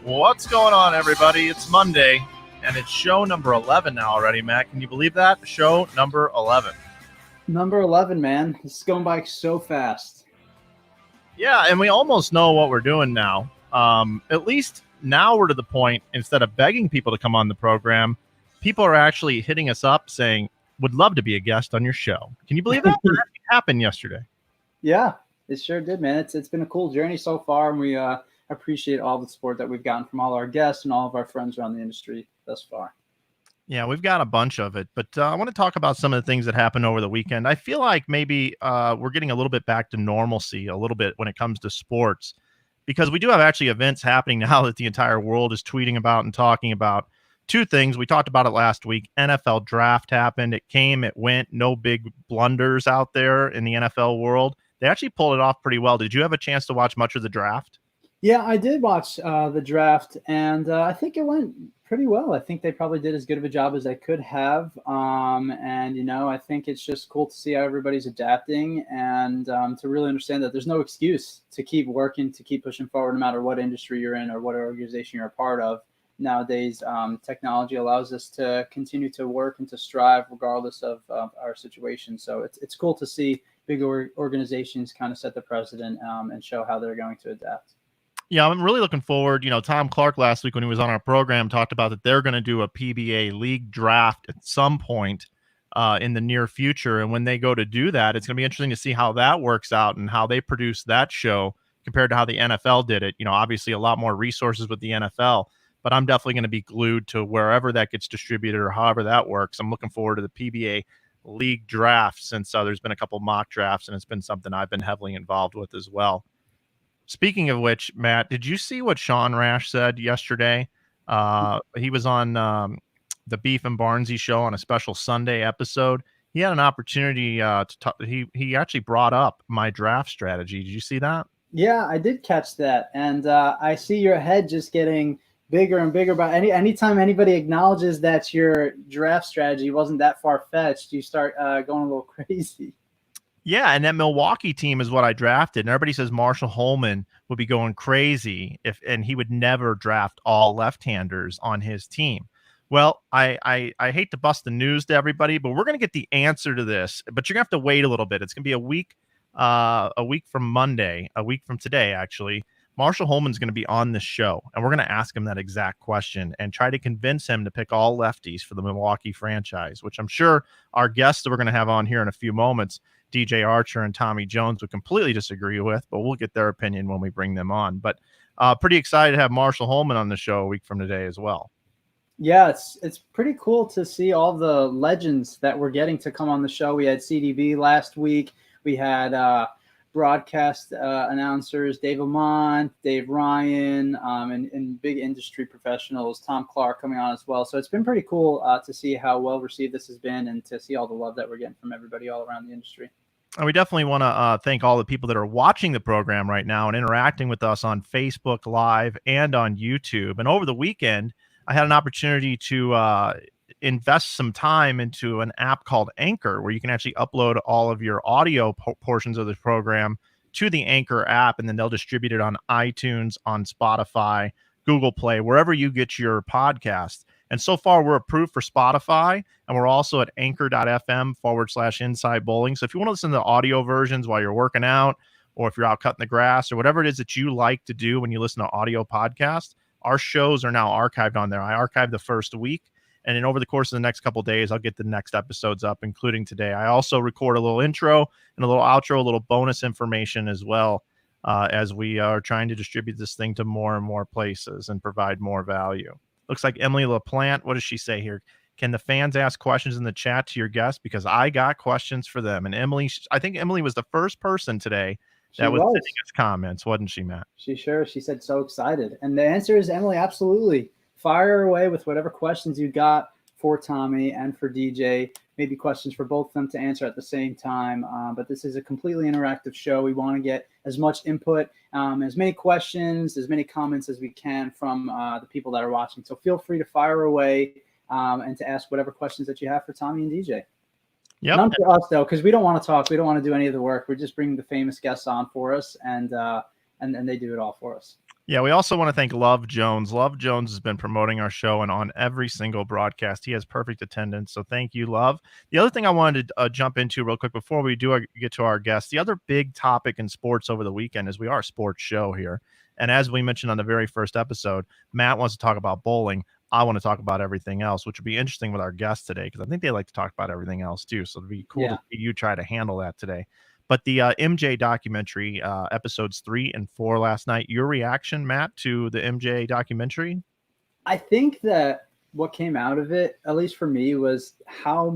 What's going on, everybody? It's Monday, and it's show number 11 now already, Matt. Can you believe that? Show number 11. Number 11, man. This is going by so fast. Yeah, and we almost know what we're doing now. At least now we're to the point, instead of begging people to come on the program, people are actually hitting us up saying, would love to be a guest on your show. Can you believe that? That happened yesterday. Yeah, it sure did, man. It's been a cool journey so far, and we appreciate all the support that we've gotten from all our guests and all of our friends around the industry thus far. Yeah, we've got a bunch of it, but I want to talk about some of the things that happened over the weekend. I feel like maybe we're getting a little bit back to normalcy a little bit when it comes to sports, because we do have actually events happening now that the entire world is tweeting about and talking about. Two things. We talked about it last week. NFL draft happened. It came, it went. No big blunders out there in the NFL world. They actually pulled it off pretty well. Did you have a chance to watch much of the draft? Yeah, I did watch the draft, and I think it went pretty well. I think they probably did as good of a job as they could have. And, you know, I think it's just cool to see how everybody's adapting and to really understand that there's no excuse to keep working, to keep pushing forward, no matter what industry you're in or what organization you're a part of. Nowadays, technology allows us to continue to work and to strive regardless of our situation. So it's cool to see big organizations kind of set the precedent and show how they're going to adapt. Yeah, I'm really looking forward. You know, Tom Clark last week when he was on our program talked about that they're going to do a PBA league draft at some point in the near future. And when they go to do that, it's going to be interesting to see how that works out and how they produce that show compared to how the NFL did it. You know, obviously a lot more resources with the NFL, but I'm definitely going to be glued to wherever that gets distributed or however that works. I'm looking forward to the PBA league draft since there's been a couple mock drafts, and it's been something I've been heavily involved with as well. Speaking of which, Matt, did you see what Sean Rash said yesterday? He was on the Beef and Barnesy show on a special Sunday episode. He had an opportunity to talk. He actually brought up my draft strategy. Did you see that? Yeah, I did catch that. And I see your head just getting bigger and bigger. But anytime anybody acknowledges that your draft strategy wasn't that far-fetched, you start going a little crazy. Yeah, and that Milwaukee team is what I drafted. And everybody says Marshall Holman would be going crazy and he would never draft all left-handers on his team. Well, I hate to bust the news to everybody, but we're going to get the answer to this. But you're going to have to wait a little bit. It's going to be a week from Monday, a week from today, actually. Marshall Holman's going to be on this show, and we're going to ask him that exact question and try to convince him to pick all lefties for the Milwaukee franchise, which I'm sure our guests that we're going to have on here in a few moments, DJ Archer and Tommy Jones, would completely disagree with, but we'll get their opinion when we bring them on. But pretty excited to have Marshall Holman on the show a week from today as well. Yeah, it's pretty cool to see all the legends that we're getting to come on the show. We had CDB last week. We had broadcast announcers, Dave Amont, Dave Ryan, and big industry professionals, Tom Clark coming on as well. So it's been pretty cool to see how well received this has been and to see all the love that we're getting from everybody all around the industry. And we definitely want to thank all the people that are watching the program right now and interacting with us on Facebook Live and on YouTube. And over the weekend, I had an opportunity to invest some time into an app called Anchor, where you can actually upload all of your audio portions of the program to the Anchor app, and then they'll distribute it on iTunes, on Spotify, Google Play, wherever you get your podcast. And so far, we're approved for Spotify, and we're also at anchor.fm/InsideBowling. So if you want to listen to the audio versions while you're working out, or if you're out cutting the grass, or whatever it is that you like to do when you listen to audio podcasts, our shows are now archived on there. I archived the first week, and then over the course of the next couple of days, I'll get the next episodes up, including today. I also record a little intro and a little outro, a little bonus information as well, as we are trying to distribute this thing to more and more places and provide more value. Looks like Emily LaPlante. What does she say here? Can the fans ask questions in the chat to your guests? Because I got questions for them. And Emily, I think Emily was the first person today that was sending us comments, wasn't she, Matt? She said so excited. And the answer is, Emily, absolutely. Fire away with whatever questions you got for Tommy and for DJ. Maybe questions for both of them to answer at the same time. But this is a completely interactive show. We want to get as much input, as many questions, as many comments as we can from the people that are watching. So feel free to fire away and to ask whatever questions that you have for Tommy and DJ. Yep. None for us, though, because we don't want to talk. We don't want to do any of the work. We're just bringing the famous guests on for us, and they do it all for us. Yeah, we also want to thank Love Jones. Love Jones has been promoting our show and on every single broadcast. He has perfect attendance, so thank you, Love. The other thing I wanted to jump into real quick before we do get to our guests, the other big topic in sports over the weekend is we are a sports show here. And as we mentioned on the very first episode, Matt wants to talk about bowling. I want to talk about everything else, which would be interesting with our guests today because I think they like to talk about everything else too. So it'd be cool to see you try to handle that today. But the MJ documentary, episodes 3 and 4 last night, your reaction, Matt, to the MJ documentary? I think that what came out of it, at least for me, was how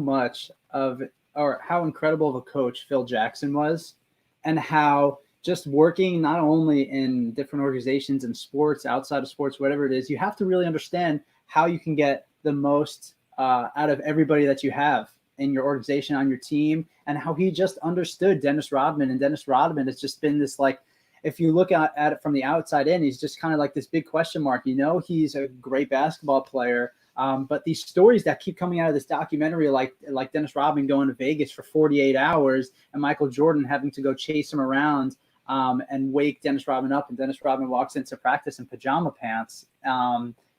incredible of a coach Phil Jackson was, and how just working not only in different organizations and sports, outside of sports, whatever it is, you have to really understand how you can get the most out of everybody that you have in your organization, on your team, and how he just understood Dennis Rodman. And Dennis Rodman has just been this, like, if you look at it from the outside in, he's just kind of like this big question mark. You know, he's a great basketball player, but these stories that keep coming out of this documentary, like Dennis Rodman going to Vegas for 48 hours and Michael Jordan having to go chase him around and wake Dennis Rodman up, and Dennis Rodman walks into practice in pajama pants.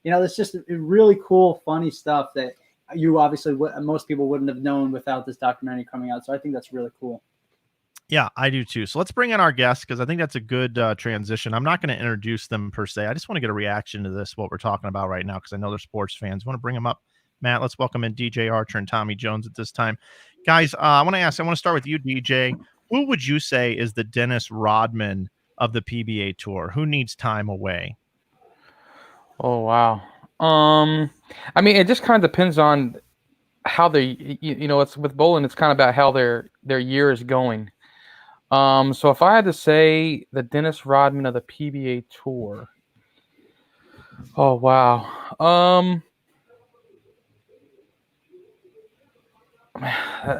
It's just really cool, funny stuff that you obviously most people wouldn't have known without this documentary coming out. So I think that's really cool. Yeah, I do too. So let's bring in our guests because I think that's a good transition. I'm not going to introduce them per se. I just want to get a reaction to this, what we're talking about right now, because I know they're sports fans. I want to bring them up. Matt, let's welcome in DJ Archer and Tommy Jones at this time. Guys, I want to start with you, DJ. Who would you say is the Dennis Rodman of the PBA Tour? Who needs time away? Oh, wow. I mean, it just kind of depends on how it's with bowling. It's kind of about how their year is going. So if I had to say the Dennis Rodman of the PBA Tour, oh wow.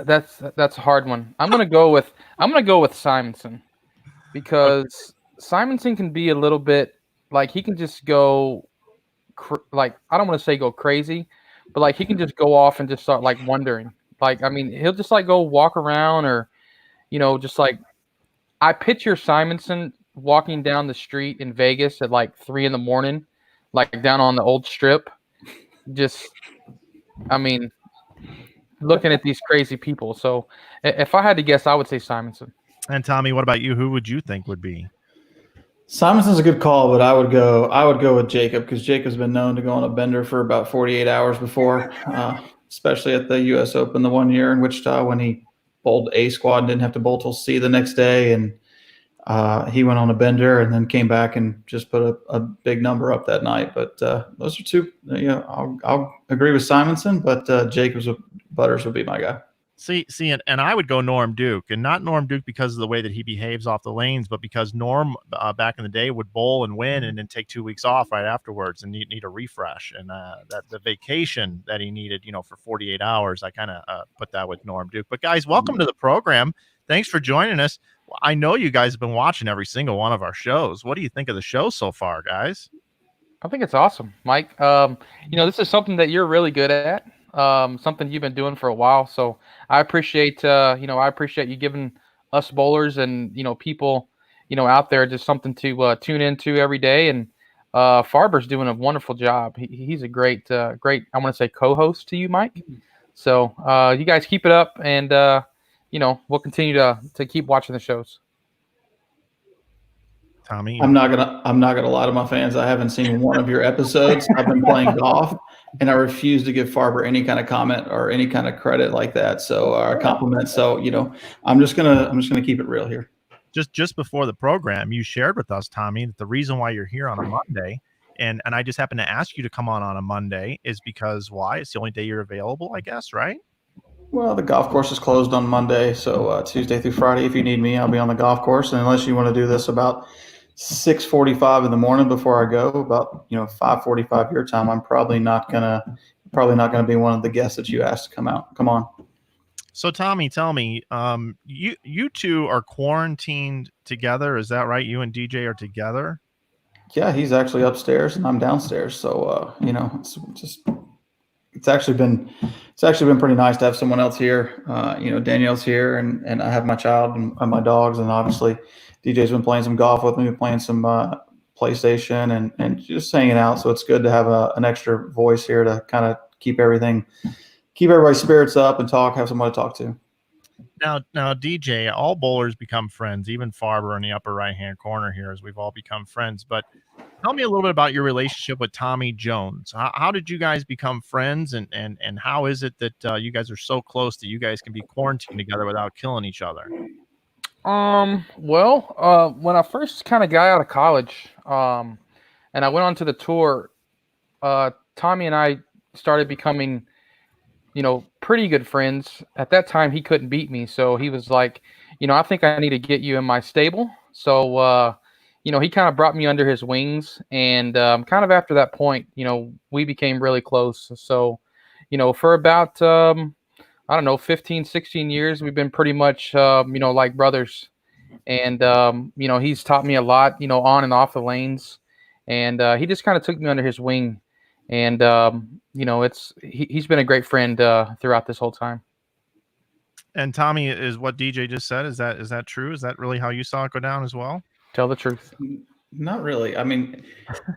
That's a hard one. I'm gonna go with Simonson, because Simonson can be a little bit like, he can just go like, I don't want to say go crazy, but like he can just go off and just start like wondering. Like, I mean, he'll just like go walk around, or just like, I picture Simonson walking down the street in Vegas at like 3 a.m, like down on the old strip. Just, I mean, looking at these crazy people. So if I had to guess, I would say Simonson. And Tommy, what about you? Who would you think would be? Simonson's a good call, but I would go with Jacob, because Jacob's been known to go on a bender for about 48 hours before, especially at the U.S. Open the one year in Wichita when he bowled A squad and didn't have to bowl till C the next day, and he went on a bender and then came back and just put a big number up that night. But those are two. I'll agree with Simonson, but Jacobs with Butters would be my guy. See, and I would go Norm Duke, and not Norm Duke because of the way that he behaves off the lanes, but because Norm back in the day would bowl and win and then take 2 weeks off right afterwards and need a refresh. And that the vacation that he needed, for 48 hours, I kind of put that with Norm Duke. But guys, welcome to the program. Thanks for joining us. I know you guys have been watching every single one of our shows. What do you think of the show so far, guys? I think it's awesome, Mike. This is something that you're really good at. Something you've been doing for a while. So I appreciate, you giving us bowlers and, people, out there just something to tune into every day. And Farber's doing a wonderful job. He's a great, I want to say co-host to you, Mike. So you guys keep it up, and we'll continue to keep watching the shows. Tommy, I'm not gonna lie to my fans. I haven't seen one of your episodes. I've been playing golf, and I refuse to give Farber any kind of comment or any kind of credit like that. So compliment. So I'm just gonna keep it real here. just before the program, you shared with us, Tommy, that the reason why you're here on a Monday, and I just happened to ask you to come on a Monday, is because why? It's the only day you're available, I guess, right? Well, the golf course is closed on Monday, so Tuesday through Friday, if you need me, I'll be on the golf course. And unless you want to do this about 6:45 in the morning before I go, about 5:45 your time, I'm probably not gonna be one of the guests that you asked to come on. So Tommy, tell me, you two are quarantined together, is that right? You and DJ are together? Yeah, he's actually upstairs and I'm downstairs. So it's actually been pretty nice to have someone else here. Danielle's here, and I have my child and my dogs, and obviously DJ's been playing some golf with me, playing some PlayStation, and just hanging out. So it's good to have an extra voice here to kind of keep everybody's spirits up and have someone to talk to. Now, DJ, all bowlers become friends, even Farber in the upper right-hand corner here, as we've all become friends. But tell me a little bit about your relationship with Tommy Jones. How did you guys become friends, and how is it that you guys are so close that you guys can be quarantined together without killing each other? When I first kind of got out of college, and I went on to the tour, Tommy and I started becoming pretty good friends. At that time, he couldn't beat me. So he was like, I think I need to get you in my stable. So, he kind of brought me under his wings. And kind of after that point, we became really close. So, for about, 15, 16 years, we've been pretty much, like brothers. And, he's taught me a lot, on and off the lanes. And he just kind of took me under his wing. And, he's been a great friend throughout this whole time. And Tommy, is what DJ just said, is that true? Is that really how you saw it go down as well? Tell the truth. Not really. I mean,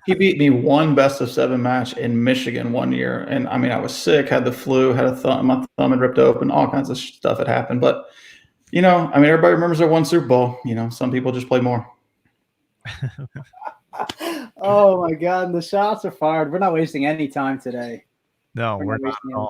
he beat me one best-of-7 match in Michigan one year. And, I was sick, had the flu, had my thumb had ripped open, all kinds of stuff had happened. But, everybody remembers their one Super Bowl. Some people just play more. Oh my God! The shots are fired. We're not wasting any time today. No, we're not wasting any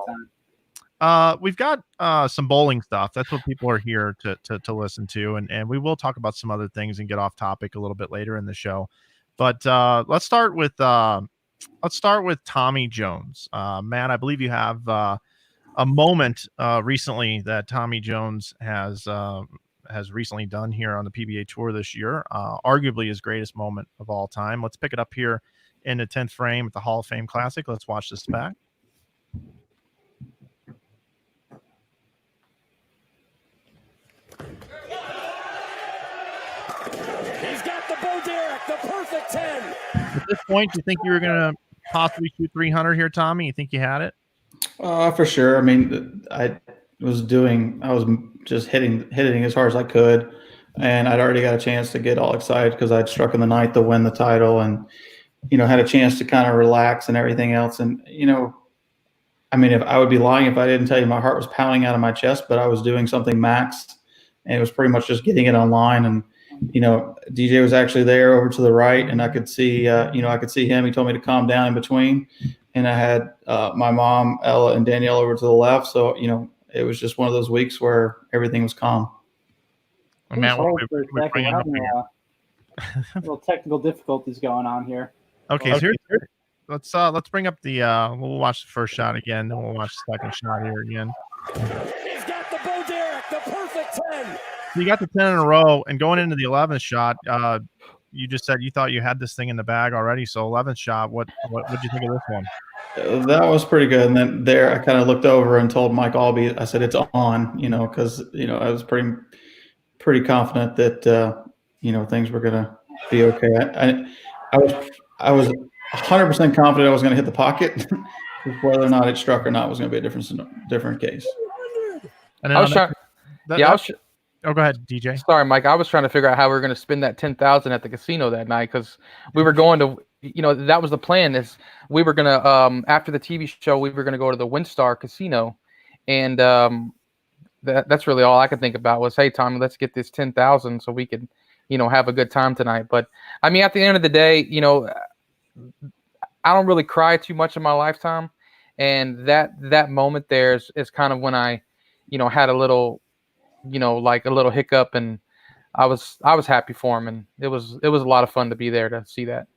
time. We've got some bowling stuff. That's what people are here to listen to, and we will talk about some other things and get off topic a little bit later in the show. But let's start with Tommy Jones. Matt, I believe you have a moment recently that Tommy Jones has recently done here on the PBA Tour this year, arguably his greatest moment of all time. Let's pick it up here in the 10th frame at the Hall of Fame Classic. Let's watch this back. He's got the Bo Derek, the perfect 10. At this point, do you think you were going to possibly shoot 300 here, Tommy? You think you had it? For sure. I was just hitting as hard as I could, and I'd already got a chance to get all excited because I'd struck in the ninth to win the title, and had a chance to kind of relax and everything else. And if I would be lying if I didn't tell you my heart was pounding out of my chest, but I was doing something max, and it was pretty much just getting it online. And DJ was actually there over to the right, and I could see him. He told me to calm down in between, and I had my mom, Ella, and Danielle over to the left. So it was just one of those weeks where everything was calm. Man, little technical difficulties going on here. Okay, so let's bring up the we'll watch the first shot again, then we'll watch the second shot here again. He's got the Bo Derek, the perfect 10. So you got the 10 in a row, and going into the 11th shot, you just said you thought you had this thing in the bag already. So 11th shot, what did you think of this one? That was pretty good. And then there, I kind of looked over and told Mike Albee, I said, it's on, because, I was pretty confident that, things were going to be okay. I was 100% confident I was going to hit the pocket. Whether or not it struck or not was going to be a different case. And I was trying. Oh, go ahead, DJ. Sorry, Mike. I was trying to figure out how we were going to spend that $10,000 at the casino that night because we were going to that was the plan. Is we were gonna after the TV show, we were gonna go to the WinStar Casino, and that's really all I could think about was, hey, Tommy, let's get this 10,000 so we could, have a good time tonight. But I mean, at the end of the day, I don't really cry too much in my lifetime, and that moment there is kind of when I, had a little, like a little hiccup, and I was happy for him, and it was a lot of fun to be there to see that.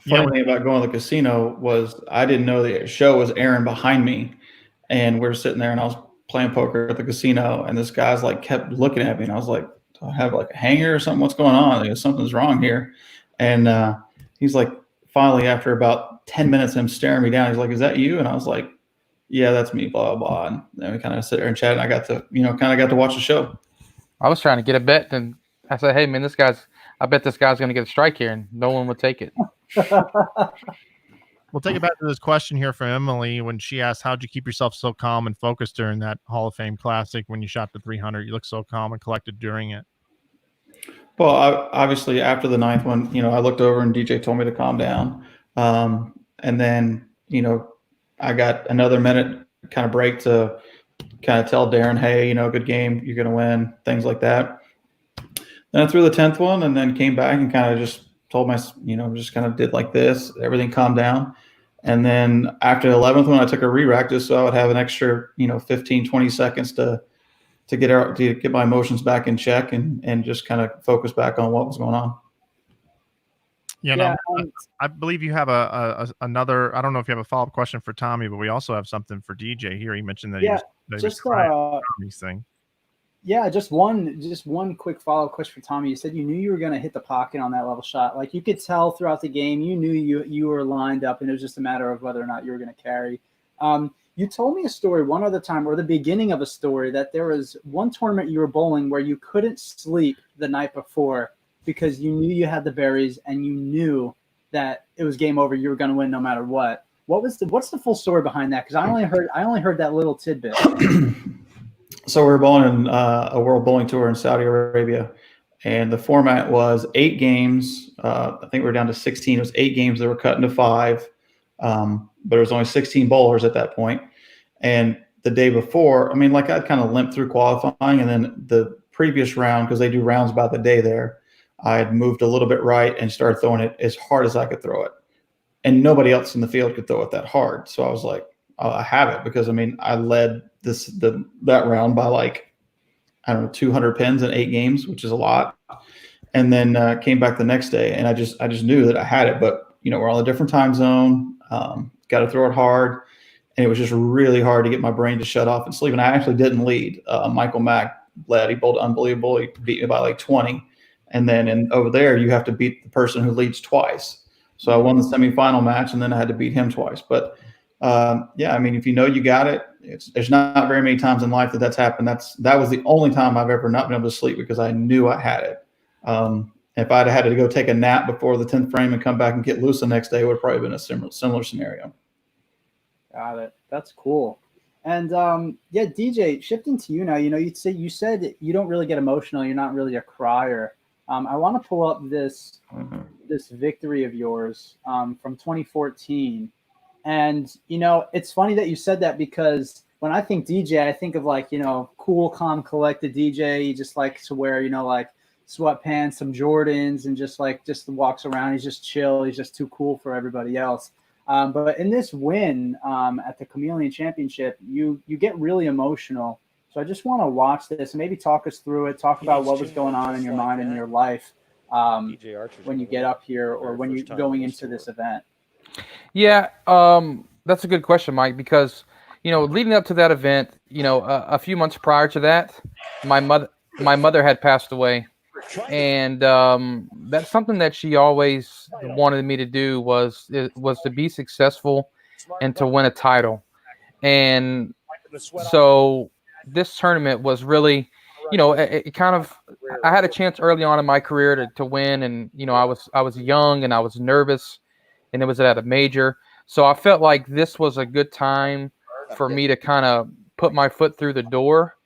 Funny thing about going to the casino was I didn't know the show was airing behind me, and we were sitting there, and I was playing poker at the casino, and this guy's like kept looking at me, and I was like, do I have like a hanger or something? What's going on? Like, something's wrong here. And he's like, finally, after about 10 minutes of him staring me down, he's like, is that you? And I was like, yeah, that's me, blah, blah, blah. And then we kind of sit there and chat, and I got to, kind of got to watch the show. I was trying to get a bet, and I said, hey, man, I bet this guy's going to get a strike here, and no one would take it. We'll take it back to this question here from Emily when she asked, how'd you keep yourself so calm and focused during that Hall of Fame Classic when you shot the 300? You looked so calm and collected during it. Well, obviously, after the ninth one, I looked over and DJ told me to calm down. And then, I got another minute kind of break to kind of tell Darren, hey, good game, you're going to win, things like that. Then I threw the 10th one and then came back and kind of just told just kind of did like this, everything calmed down. And then after the 11th one, I took a re-rack just so I would have an extra, 15, 20 seconds to get my emotions back in check and just kind of focus back on what was going on. Yeah, I believe you have another. I don't know if you have a follow-up question for Tommy, but we also have something for DJ here. He mentioned that he was crying about Tommy's thing. Yeah, just one quick follow-up question for Tommy. You said you knew you were going to hit the pocket on that level shot. Like you could tell throughout the game, you knew you were lined up, and it was just a matter of whether or not you were going to carry. You told me a story one other time, or the beginning of a story, that there was one tournament you were bowling where you couldn't sleep the night before because you knew you had the berries and you knew that it was game over. You were going to win no matter what. What's the full story behind that? Because I only heard that little tidbit. So we were bowling in a World Bowling Tour in Saudi Arabia, and the format was 8 games. I think we were down to 16. It was 8 games that were cut into 5, but there was only 16 bowlers at that point. And the day before, I'd kind of limped through qualifying, and then the previous round, because they do rounds by the day there, I had moved a little bit right and started throwing it as hard as I could throw it. And nobody else in the field could throw it that hard. So I was like, I have it, because I led that round by 200 pins in 8 games, which is a lot. And then came back the next day, and I just knew that I had it. But we're on a different time zone. Got to throw it hard, and it was just really hard to get my brain to shut off and sleep. And I actually didn't lead. Michael Mack led. He bowled unbelievable. He beat me by 20. And then over there, you have to beat the person who leads twice. So I won the semifinal match, and then I had to beat him twice. But if you know you got it, there's not very many times in life that's happened. That was the only time I've ever not been able to sleep because I knew I had it. If I'd had to go take a nap before the 10th frame and come back and get loose the next day, it would have probably been a similar scenario. Got it. That's cool. And DJ, shifting to you now. You said you don't really get emotional. You're not really a crier. I want to pull up this victory of yours from 2014. And, it's funny that you said that, because when I think DJ, I think of cool, calm, collected DJ. He just likes to wear, sweatpants, some Jordans, and just walks around. He's just chill. He's just too cool for everybody else. But in this win at the Chameleon Championship, you get really emotional. So I just want to watch this and maybe talk us through it, talk about what was going on in your mind and your life when you get up here or when you're going into this event. Yeah, that's a good question, Mike, because, leading up to that event, a few months prior to that, my mother had passed away. And that's something that she always wanted me to do was to be successful and to win a title. And so this tournament was really, it kind of, I had a chance early on in my career to win. And, I was young and I was nervous, and it was at a major. So I felt like this was a good time for me to kind of put my foot through the door.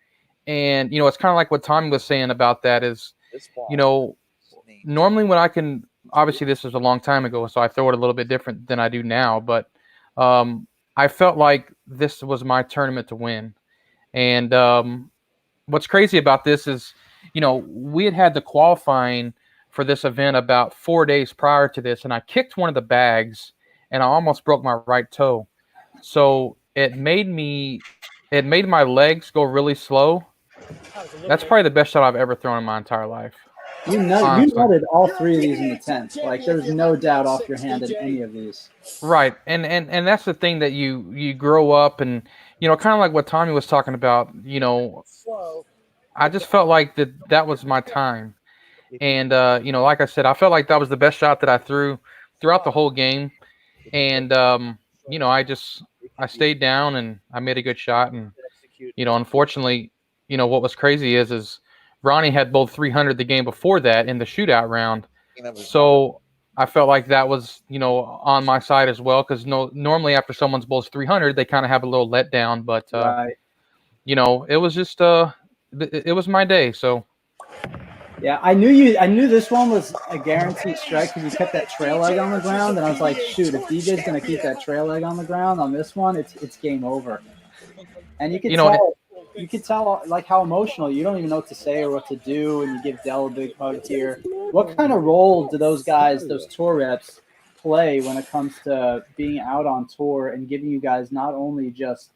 And, it's kind of like what Tommy was saying about that is, normally when obviously this was a long time ago, so I throw it a little bit different than I do now. But I felt like this was my tournament to win. And what's crazy about this is, we had the qualifying for this event about 4 days prior to this, and I kicked one of the bags, and I almost broke my right toe. So it made my legs go really slow. That's probably the best shot I've ever thrown in my entire life. You nutted all 3 of these in the 10th. Like, there's no doubt off your hand in any of these. Right, and that's the thing that you grow up, and kind of like what Tommy was talking about. I just felt like that was my time, and like I said, I felt like that was the best shot that I threw throughout the whole game, and I stayed down and I made a good shot, and unfortunately, what was crazy is Ronnie had bowled 300 the game before that in the shootout round, so I felt like that was on my side as well, because normally after someone's bowls 300 they kind of have a little letdown, but Right. it was just it was my day. So Yeah, I knew this one was a guaranteed strike because you kept that trail leg on the ground, and I was like, shoot, if DJ's gonna keep that trail leg on the ground on this one, it's game over. And you could tell like how emotional. You don't even know what to say or what to do, and you give Dell a big hug here. What kind of role do those tour reps, play when it comes to being out on tour and giving you guys not only just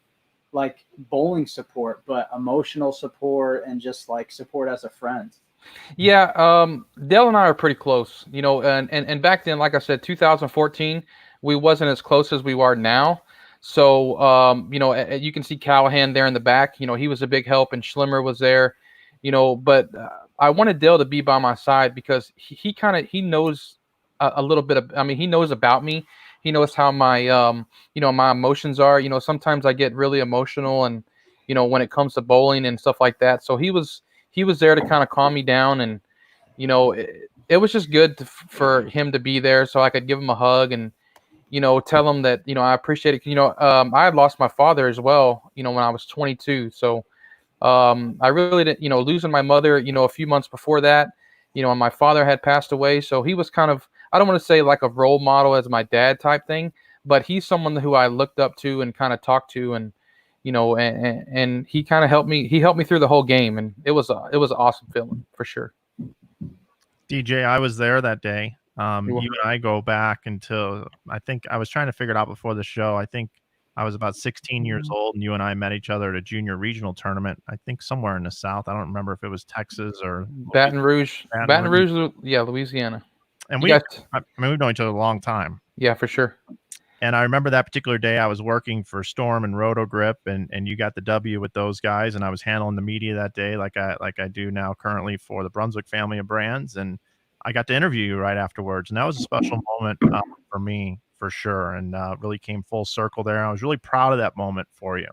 like bowling support, but emotional support and just like support as a friend? Yeah, Dale and I are pretty close, and back then, like I said, 2014, we wasn't as close as we are now. So, you can see Callahan there in the back. He was a big help, and Schlimmer was there. But I wanted Dale to be by my side because he knows a little bit of. I mean, he knows about me. He knows how my my emotions are. Sometimes I get really emotional, and when it comes to bowling and stuff like that. So he was there to kind of calm me down, and it was just good for him to be there, so I could give him a hug and tell him that I appreciate it. I had lost my father as well. When I was 22, so I really didn't. Losing my mother. A few months before that. And my father had passed away, so he was kind of, I don't want to say like a role model as my dad type thing, but he's someone who I looked up to and kind of talked to, and and he kind of helped me. He helped me through the whole game, and it was an awesome feeling for sure. DJ, I was there that day. You and I go back until, I think I was trying to figure it out before the show. I think I was about 16 years old, and you and I met each other at a junior regional tournament. I think somewhere in the South. I don't remember if it was Texas or Baton Rouge, yeah, Louisiana. And we've known each other a long time. Yeah, for sure. And I remember that particular day I was working for Storm and Roto Grip, and you got the W with those guys, and I was handling the media that day like I do now currently for the Brunswick family of brands, and I got to interview you right afterwards, and that was a special moment for me for sure, and really came full circle there. I was really proud of that moment for you.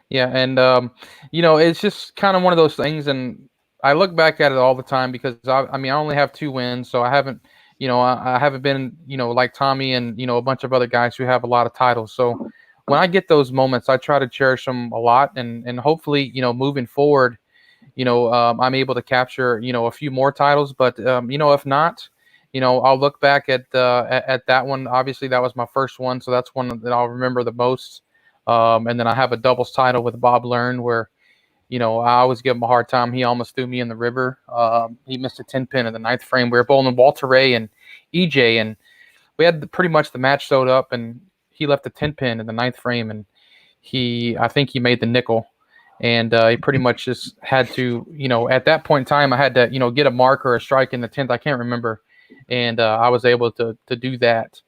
Yeah, and it's just kind of one of those things, and I look back at it all the time because I only have 2 wins, so I haven't. I haven't been, like Tommy and, a bunch of other guys who have a lot of titles. So when I get those moments, I try to cherish them a lot. And hopefully, moving forward, I'm able to capture, a few more titles. But, if not, I'll look back at that one. Obviously, that was my first one. So that's one that I'll remember the most. And then I have a doubles title with Bob Learn where, I always give him a hard time. He almost threw me in the river. He missed a 10-pin in the 9th frame. We were bowling Walter Ray and EJ, and we had pretty much the match sewed up, and he left a 10-pin in the 9th frame, and I think he made the nickel, and he pretty much just had to, at that point in time, I had to, get a mark or a strike in the 10th. I can't remember, and I was able to do that,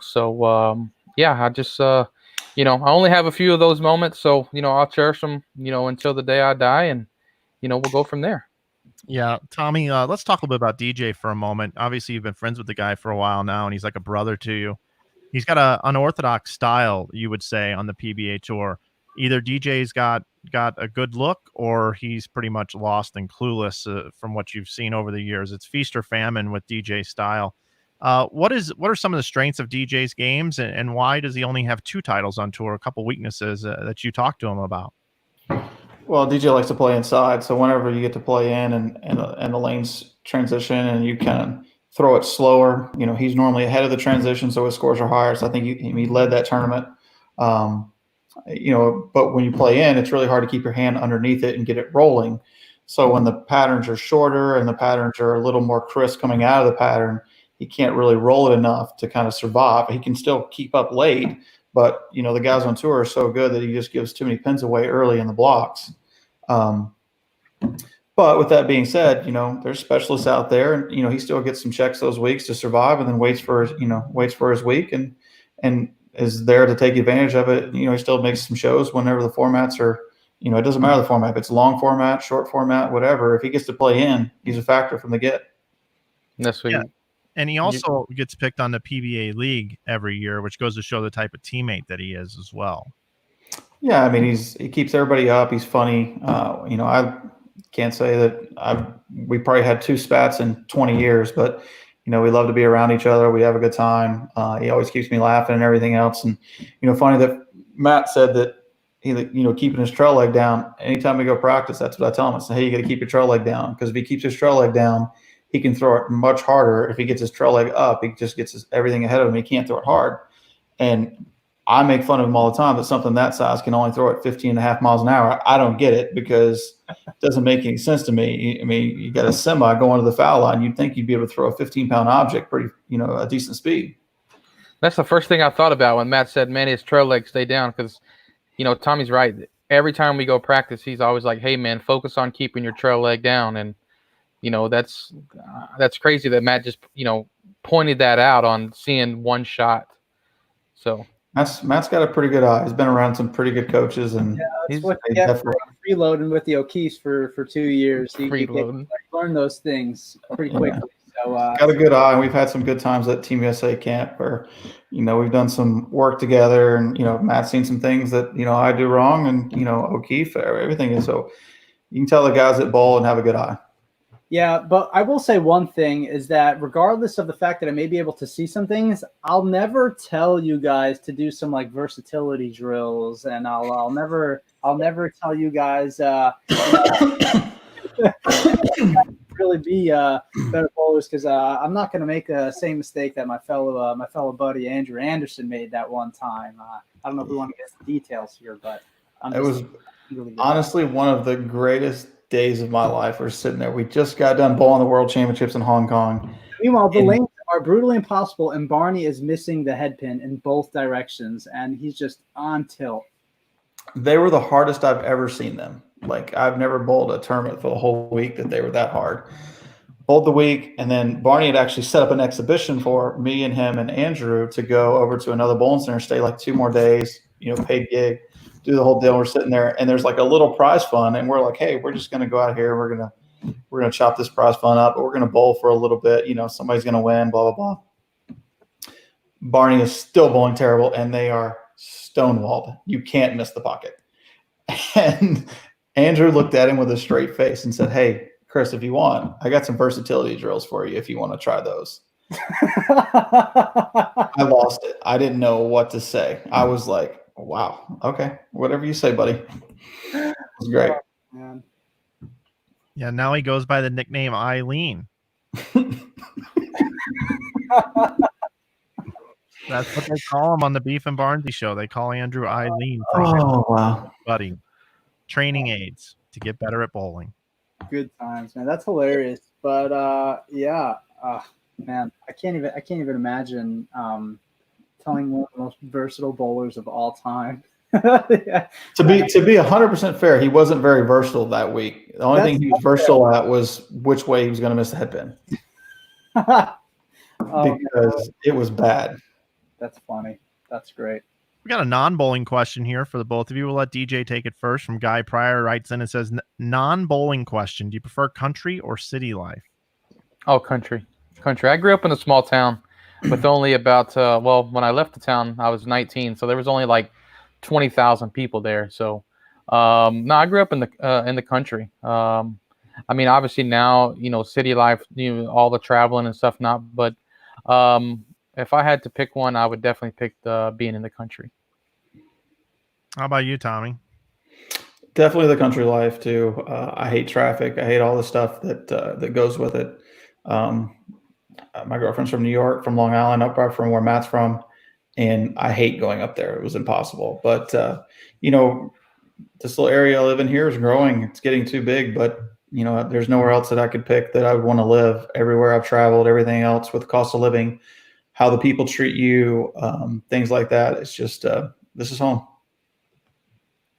So yeah, I just. I only have a few of those moments, so, I'll cherish them, until the day I die, and, we'll go from there. Yeah. Tommy, let's talk a little bit about DJ for a moment. Obviously, you've been friends with the guy for a while now, and he's like a brother to you. He's got an unorthodox style, you would say, on the PBA Tour. Either DJ's got a good look, or he's pretty much lost and clueless from what you've seen over the years. It's feast or famine with DJ style. What are some of the strengths of DJ's games, and why does he only have 2 titles on tour? A couple weaknesses that you talked to him about. Well, DJ likes to play inside, so whenever you get to play in and the lanes transition and you can throw it slower. He's normally ahead of the transition, so his scores are higher. So I think he led that tournament. But when you play in, it's really hard to keep your hand underneath it and get it rolling. So when the patterns are shorter and the patterns are a little more crisp coming out of the pattern, he can't really roll it enough to kind of survive. He can still keep up late, but the guys on tour are so good that he just gives too many pins away early in the blocks. But with that being said, there's specialists out there, and he still gets some checks those weeks to survive, and then waits for his week and is there to take advantage of it. He still makes some shows whenever the formats are. It doesn't matter the format. If it's long format, short format, whatever. If he gets to play in, he's a factor from the get. That's sweet. Yeah. And he also gets picked on the PBA league every year, which goes to show the type of teammate that he is as well. Yeah, I mean, he keeps everybody up. He's funny. I can't say that we probably had 2 spats in 20 years, but we love to be around each other. We have a good time. He always keeps me laughing and everything else. And funny that Matt said that he keeping his trail leg down. Anytime we go practice, that's what I tell him. I say, hey, you got to keep your trail leg down, because if he keeps his trail leg down, he can throw it much harder. If he gets his trail leg up, he just gets everything ahead of him. He can't throw it hard. And I make fun of him all the time that something that size can only throw it 15.5 miles an hour. I don't get it, because it doesn't make any sense to me. I mean, you got a semi going to the foul line. You'd think you'd be able to throw a 15-pound object pretty, a decent speed. That's the first thing I thought about when Matt said, man, his trail legs stay down, because, Tommy's right. Every time we go practice, he's always like, hey, man, focus on keeping your trail leg down. And, that's crazy that Matt just, pointed that out on seeing one shot. So Matt's got a pretty good eye. He's been around some pretty good coaches, and that's what you get for freeloading with the O'Keefes for 2 years. You learn those things pretty quickly. Yeah. So got a good eye, and we've had some good times at Team USA camp where, we've done some work together, and Matt's seen some things that I do wrong, and O'Keefe, everything is. So you can tell the guys that bowl and have a good eye. Yeah, but I will say one thing is that regardless of the fact that I may be able to see some things, I'll never tell you guys to do some like versatility drills, and I'll never tell you guys really be better bowlers, because I'm not going to make the same mistake that my fellow buddy Andrew Anderson made that one time. I don't know if we want to get the details here, but it was really honestly one of the greatest days of my life. We're sitting there. We just got done bowling the World Championships in Hong Kong. Meanwhile, the lanes are brutally impossible, and Barney is missing the head pin in both directions, and he's just on tilt. They were the hardest I've ever seen them. Like, I've never bowled a tournament for the whole week that they were that hard. Bowled the week, and then Barney had actually set up an exhibition for me and him and Andrew to go over to another bowling center, stay like 2 more days, paid gig, do the whole deal. We're sitting there, and there's like a little prize fund, and we're like, hey, we're just going to go out here. We're going to chop this prize fund up, but we're going to bowl for a little bit. Somebody's going to win, blah, blah, blah. Barney is still bowling terrible, and they are stonewalled. You can't miss the pocket. And Andrew looked at him with a straight face and said, hey, Chris, if you want, I got some versatility drills for you if you want to try those. I lost it. I didn't know what to say. I was like, wow, okay, whatever you say, buddy. It was great. Man. Yeah, now he goes by the nickname Eileen. That's what they call him on the Beef and Barnsey show. They call Andrew Eileen for wow, buddy. Training aids to get better at bowling. Good times, man. That's hilarious. But man, I can't even imagine telling one of the most versatile bowlers of all time. Yeah. To be 100% fair, he wasn't very versatile that week. The only thing he was versatile at was which way he was going to miss the head pin. Because it was bad. That's funny. That's great. We got a non-bowling question here for the both of you. We'll let DJ take it first. From Guy Pryor, writes in and says, non-bowling question. Do you prefer country or city life? Oh, country. I grew up in a small town with only about, when I left the town, I was 19. So there was only like 20,000 people there. So, no, I grew up in the country. I mean, obviously now, city life, all the traveling and stuff, but if I had to pick one, I would definitely pick being in the country. How about you, Tommy? Definitely the country life too. I hate traffic. I hate all the stuff that goes with it. my girlfriend's from New York, from Long Island, up right from where Matt's from, and I hate going up there. It was impossible. But this little area I live in here is growing. It's getting too big, but there's nowhere else that I could pick that I would want to live. Everywhere I've traveled, everything else with the cost of living, how the people treat you, things like that. It's just this is home.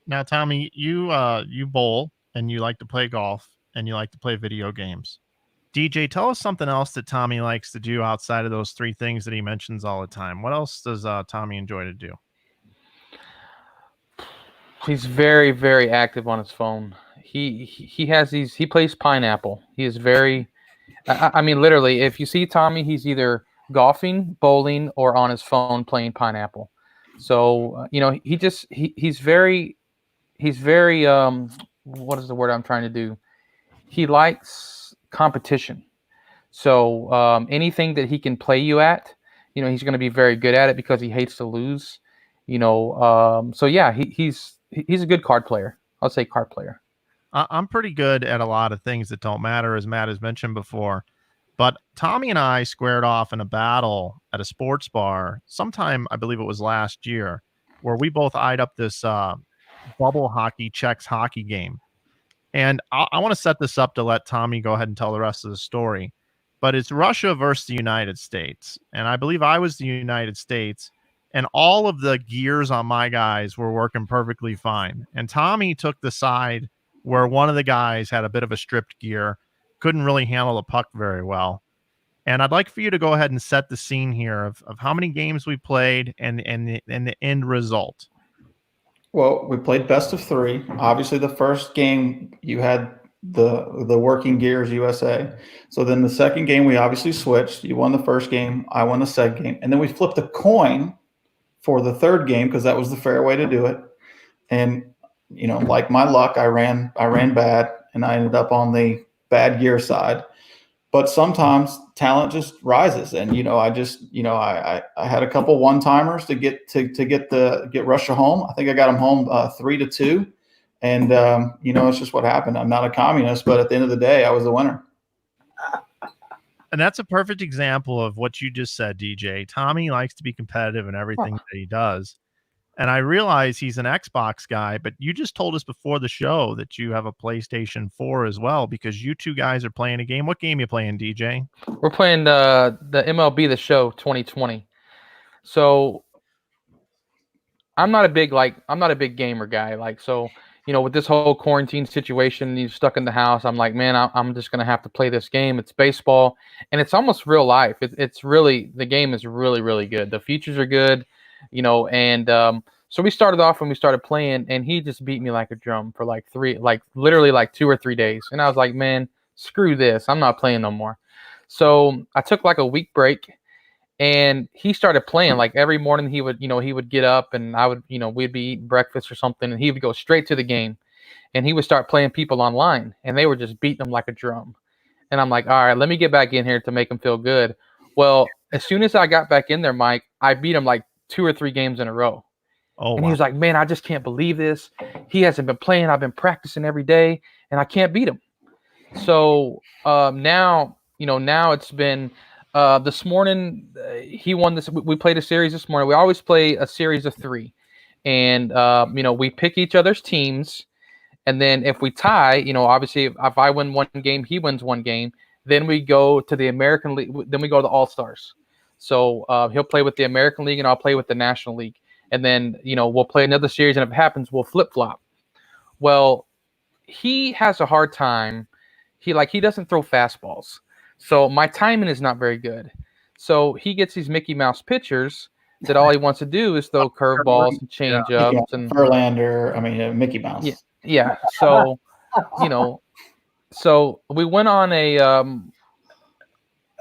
Now, Tommy, you bowl and you like to play golf and you like to play video games. DJ, tell us something else that Tommy likes to do outside of those three things that he mentions all the time. What else does Tommy enjoy to do? He's very, very active on his phone. He has these. He plays Pineapple. He is very. I mean, literally, if you see Tommy, he's either golfing, bowling, or on his phone playing Pineapple. So he's very. What is the word I'm trying to do? He likes competition. So anything that he can play you at, he's going to be very good at it because he hates to lose. So yeah, he's a good card player. I'll say card player. I'm pretty good at a lot of things that don't matter, as Matt has mentioned before. But Tommy and I squared off in a battle at a sports bar sometime, I believe it was last year, where we both eyed up this bubble hockey checks hockey game. And I want to set this up to let Tommy go ahead and tell the rest of the story. But it's Russia versus the United States. And I believe I was the United States. And all of the gears on my guys were working perfectly fine. And Tommy took the side where one of the guys had a bit of a stripped gear, couldn't really handle the puck very well. And I'd like for you to go ahead and set the scene here of how many games we played and the end result. Well, we played best of 3. Obviously, the first game you had the working gears USA. So then the second game we obviously switched. You won the first game, I won the second game, and then we flipped a coin for the third game because that was the fair way to do it. And like my luck, I ran bad, and I ended up on the bad gear side. But sometimes talent just rises, and I had a couple one-timers to get Russia home. I think I got them home 3-2, and it's just what happened. I'm not a communist, but at the end of the day, I was the winner. And that's a perfect example of what you just said, DJ. Tommy likes to be competitive in everything that he does. And I realize he's an Xbox guy, but you just told us before the show that you have a PlayStation 4 as well, because you two guys are playing a game. What game are you playing, DJ? We're playing the MLB The Show 2020. So I'm not a big gamer guy. With this whole quarantine situation, you're stuck in the house. I'm like, man, I'm just going to have to play this game. It's baseball, and it's almost real life. The game is really, really good. The features are good, so we started off when we started playing, and he just beat me like a drum for literally 2 or 3 days. And I was like, man, screw this. I'm not playing no more. So I took like a week break, and he started playing. Like every morning he would get up, and I would, we'd be eating breakfast or something, and he would go straight to the game, and he would start playing people online, and they were just beating him like a drum. And I'm like, all right, let me get back in here to make him feel good. Well, as soon as I got back in there, Mike, I beat him like 2 or 3 games in a row. Oh, and he was like, man, I just can't believe this. He hasn't been playing. I've been practicing every day, and I can't beat him. So now it's been this morning. He won this. We played a series this morning. We always play a series of 3, and we pick each other's teams, and then if we tie, obviously if I win one game, he wins one game. Then we go to the American League. Then we go to the All-Stars. So he'll play with the American League, and I'll play with the National League. And then, we'll play another series, and if it happens, we'll flip-flop. Well, he has a hard time. He doesn't throw fastballs. So my timing is not very good. So he gets these Mickey Mouse pitchers that all he wants to do is throw curveballs and change-ups. And Verlander, Mickey Mouse. Yeah. So, so we went on a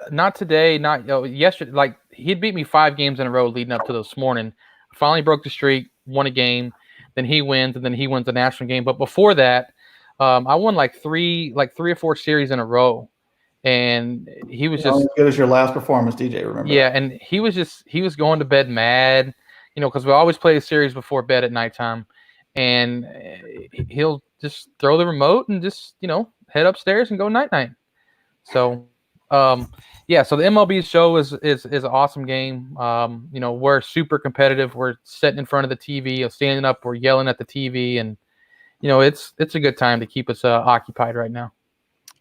not today, not yesterday. Like he'd beat me 5 games in a row leading up to this morning. Finally broke the streak, won a game, then he wins, and then he wins the national game. But before that, I won like 3 or 4 series in a row, and he was just as good as your last performance, DJ. Remember? Yeah, and he was going to bed mad, because we always play a series before bed at nighttime, and he'll just throw the remote and just head upstairs and go night night. So Yeah, so the MLB show is an awesome game. We're super competitive. We're sitting in front of the TV, standing up, we're yelling at the TV, and it's a good time to keep us occupied right now.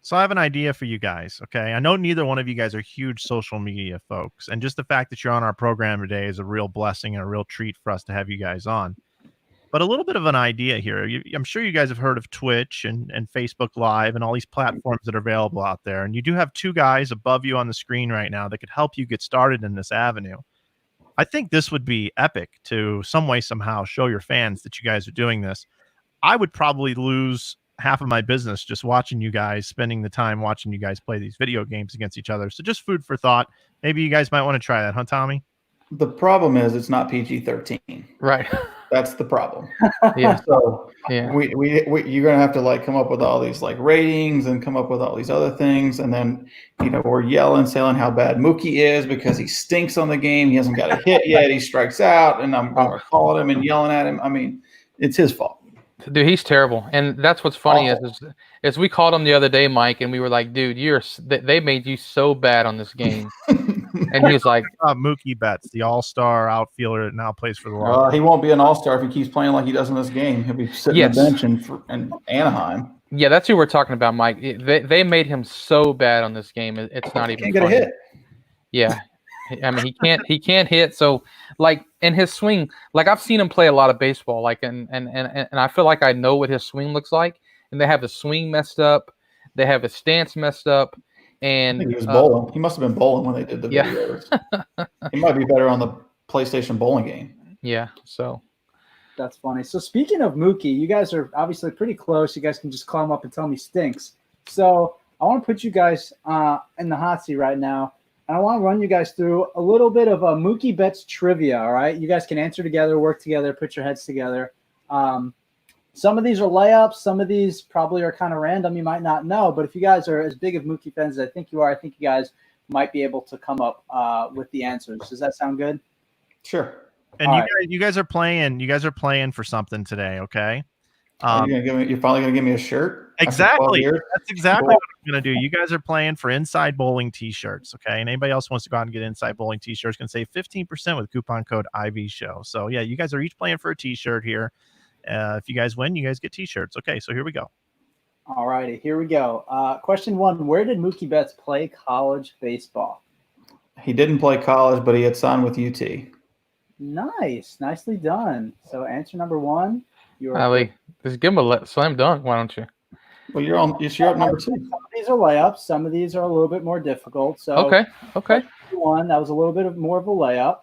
So I have an idea for you guys. Okay, I know neither one of you guys are huge social media folks, and just the fact that you're on our program today is a real blessing and a real treat for us to have you guys on. But a little bit of an idea here. I'm sure you guys have heard of Twitch and Facebook Live and all these platforms that are available out there. And you do have two guys above you on the screen right now that could help you get started in this avenue. I think this would be epic to some way, somehow show your fans that you guys are doing this. I would probably lose half of my business just watching you guys, spending the time watching you guys play these video games against each other. So just food for thought. Maybe you guys might want to try that, huh, Tommy? The problem is it's not PG-13. Right. That's the problem. Yeah. So Yeah. you're gonna have to like come up with all these like ratings and come up with all these other things, and then we're yelling, saying how bad Mookie is because he stinks on the game. He hasn't got a hit yet. He strikes out, and I'm calling him and yelling at him. I mean, it's his fault. Dude, he's terrible, and that's what's funny is we called him the other day, Mike, and we were like, "Dude, they made you so bad on this game," and he was like, Mookie Betts, the all-star outfielder that now plays for the Long. He won't be an all-star if he keeps playing like he does in this game. He'll be sitting on the bench in Anaheim. Yeah, that's who we're talking about, Mike. They made him so bad on this game. It's not even. Can't get a hit. Yeah. I mean, he can't hit. So, like, in his swing, like I've seen him play a lot of baseball, like, and I feel like I know what his swing looks like. And they have his swing messed up, they have his stance messed up, and I think he was bowling. He must have been bowling when they did the videos. He might be better on the PlayStation bowling game. Yeah, so that's funny. So speaking of Mookie, you guys are obviously pretty close. You guys can just call him up and tell him he stinks. So I want to put you guys in the hot seat right now. And I want to run you guys through a little bit of a Mookie Betts trivia, all right? You guys can answer together, work together, put your heads together. Some of these are layups. Some of these probably are kind of random. You might not know. But if you guys are as big of Mookie fans as I think you are, I think you guys might be able to come up with the answers. Does that sound good? Sure. And you guys are playing. You guys are playing for something today, okay? You're finally gonna give me a shirt? Exactly. That's exactly what I'm gonna do. You guys are playing for Inside Bowling T-shirts, okay? And anybody else wants to go out and get Inside Bowling T-shirts can save 15% with coupon code IVShow. So yeah, you guys are each playing for a T-shirt here. If you guys win, you guys get T-shirts. Okay, so here we go. All righty, here we go. Question 1: where did Mookie Betts play college baseball? He didn't play college, but he had signed with UT. Nice, nicely done. So answer number 1. Ali, just give him a slam dunk. Why don't you? Well, you're up number 2. Some of these are layups. Some of these are a little bit more difficult. So okay. Question 1, that was a little bit more of a layup.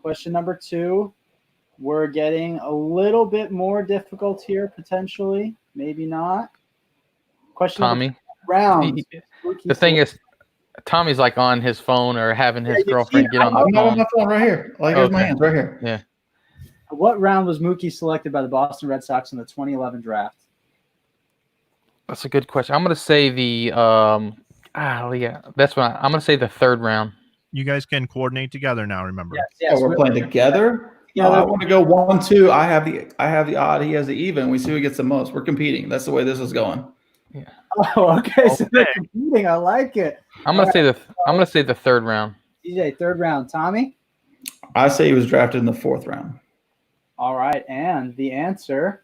Question number 2, we're getting a little bit more difficult here potentially. Maybe not. Question Tommy. Round. The thing is, Tommy's like on his phone or having his girlfriend get on the phone. I'm on my phone right here. Like here's my hands right here. Yeah. What round was Mookie selected by the Boston Red Sox in the 2011 draft? That's a good question. I'm going to say that's what I'm going to say the 3rd round. You guys can coordinate together now. Remember? Yes, we're playing together. Yeah, I want to go 1-2. I have the odd. He has the even. We see who gets the most. We're competing. That's the way this is going. Yeah. Oh, okay. So they're competing. I like it. I'm going to say the 3rd round. DJ, 3rd round. Tommy? I say he was drafted in the 4th round. All right, and the answer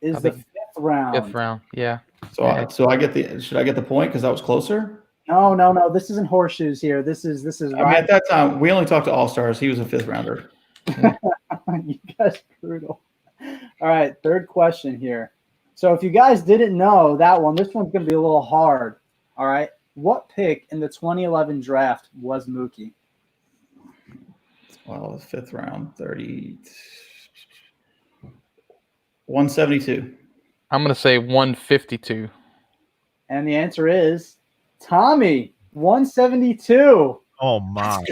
is the 5th round. 5th round, yeah. So I get should I get the point because that was closer? No. This isn't horseshoes here. This is. I mean, at that time we only talked to all-stars. He was a 5th rounder. You guys are brutal. All right, 3rd question here. So if you guys didn't know that one, this one's going to be a little hard. All right, what pick in the 2011 draft was Mookie? Well, 5th round, 172. I'm going to say 152. And the answer is Tommy, 172. Oh my!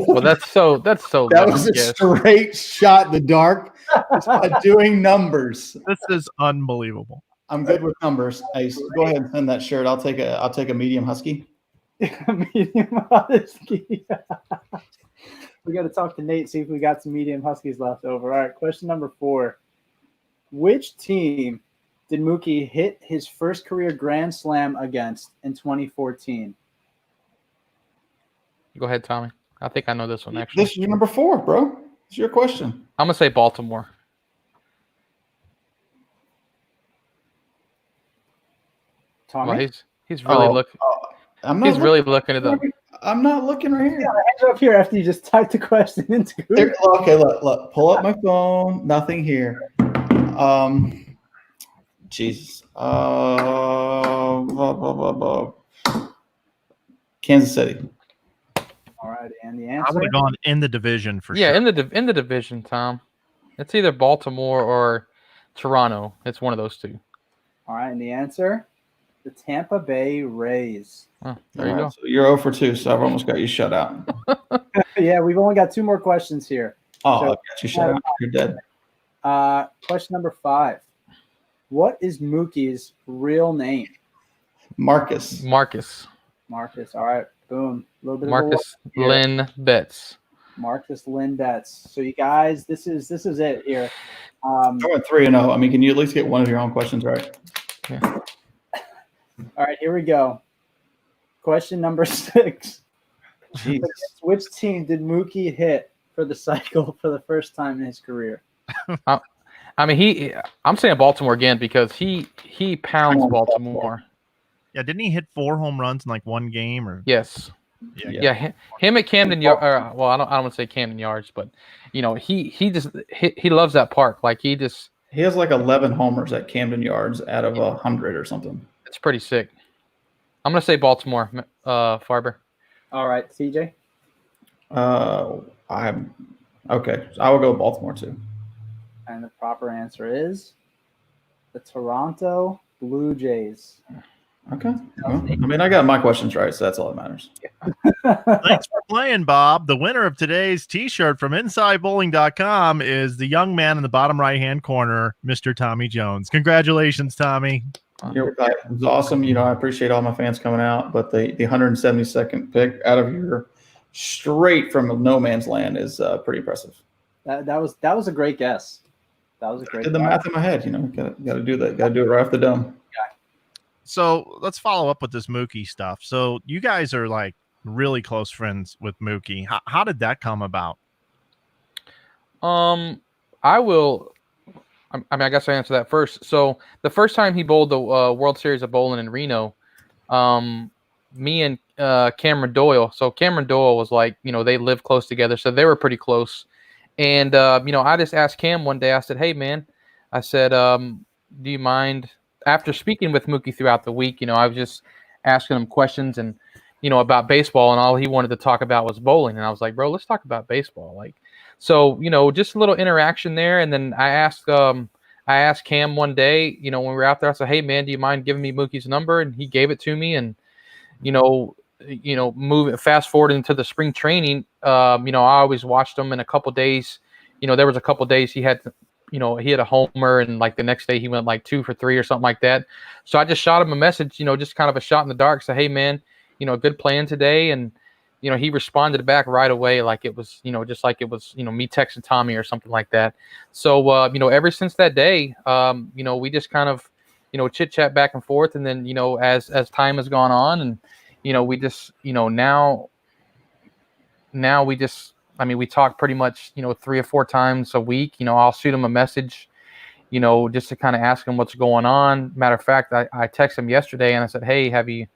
Well, that's so. That was a straight shot in the dark. Just by doing numbers. This is unbelievable. I'm good with numbers. Go ahead and send that shirt. I'll take a medium husky. Medium husky. We got to talk to Nate, see if we got some medium huskies left over. All right, question number 4. Which team did Mookie hit his first career grand slam against in 2014? Go ahead, Tommy. I think I know this one, actually. This is your number 4, bro. It's your question. I'm going to say Baltimore. Tommy? Well, he's really looking. He's really looking at them. I'm not looking right here. Yeah, hands up here after you just typed the question into Google. Okay, look. Pull up my phone. Nothing here. Jesus. Kansas City. All right, and the I answer? would have gone in the division for sure. Yeah, in the division, Tom. It's either Baltimore or Toronto. It's one of those two. All right, and the answer? The Tampa Bay Rays. Oh, there you go. So you're 0 for 2, so I've almost got you shut out. Yeah, we've only got 2 more questions here. Oh, So- I got you shut out. You're dead. Question number 5. What is Mookie's real name? Marcus. Marcus. Marcus. All right, boom. A little bit Marcus of a here. Lynn Betts. Marcus Lynn Betts. So you guys, this is it here. I went 3-0. I mean, can you at least get one of your own questions right? Yeah. All right, here we go. Question number 6. Jesus. Against which team did Mookie hit for the cycle for the first time in his career? I mean, I'm saying Baltimore again because he pounds Baltimore. Yeah, didn't he hit 4 home runs in like one game? Or Yes. Yeah. Him at Camden Yards. Well, I don't want to say Camden Yards, but he loves that park. Like he has like 11 homers at Camden Yards out of 100 or something. It's pretty sick. I'm gonna say Baltimore, Farber. All right, CJ. I'm okay. So I will go Baltimore too. And the proper answer is the Toronto Blue Jays. Okay. Well, I mean, I got my questions right, so that's all that matters. Thanks for playing, Bob. The winner of today's T-shirt from InsideBowling.com is the young man in the bottom right-hand corner, Mr. Tommy Jones. Congratulations, Tommy. It was awesome. You know, I appreciate all my fans coming out, but the 172nd pick out of your straight from no man's land is pretty impressive. That was a great guess. That was a great. I did the math in my head. You know, got to do that. Got to do it right off the dome. So let's follow up with this Mookie stuff. So you guys are like really close friends with Mookie. How did that come about? I guess I answer that first. So the first time he bowled the World Series of Bowling in Reno, me and Cameron Doyle. So Cameron Doyle was like, they lived close together, so they were pretty close. And I just asked Cam one day. I said, "Hey, man," I said, "Do you mind?" After speaking with Mookie throughout the week, I was just asking him questions and about baseball, and all he wanted to talk about was bowling. And I was like, "Bro, let's talk about baseball." Like, so just a little interaction there. And then I asked Cam one day, when we were out there, I said, "Hey, man, do you mind giving me Mookie's number?" And he gave it to me. And fast forward into the spring training. I always watched him in a couple days. There was a couple days he had. He had a homer, and like the next day he went like 2 for 3 or something like that. So I just shot him a message, just kind of a shot in the dark. Say, "Hey, man, good playing today." And, he responded back right away. Like it was, just like it was, me texting Tommy or something like that. So, ever since that day, we just kind of, chit chat back and forth. And then, as time has gone on and, we just, now we just, we talk pretty much, 3 or 4 times a week. I'll shoot him a message, just to kind of ask him what's going on. Matter of fact, I texted him yesterday and I said, "Hey, have you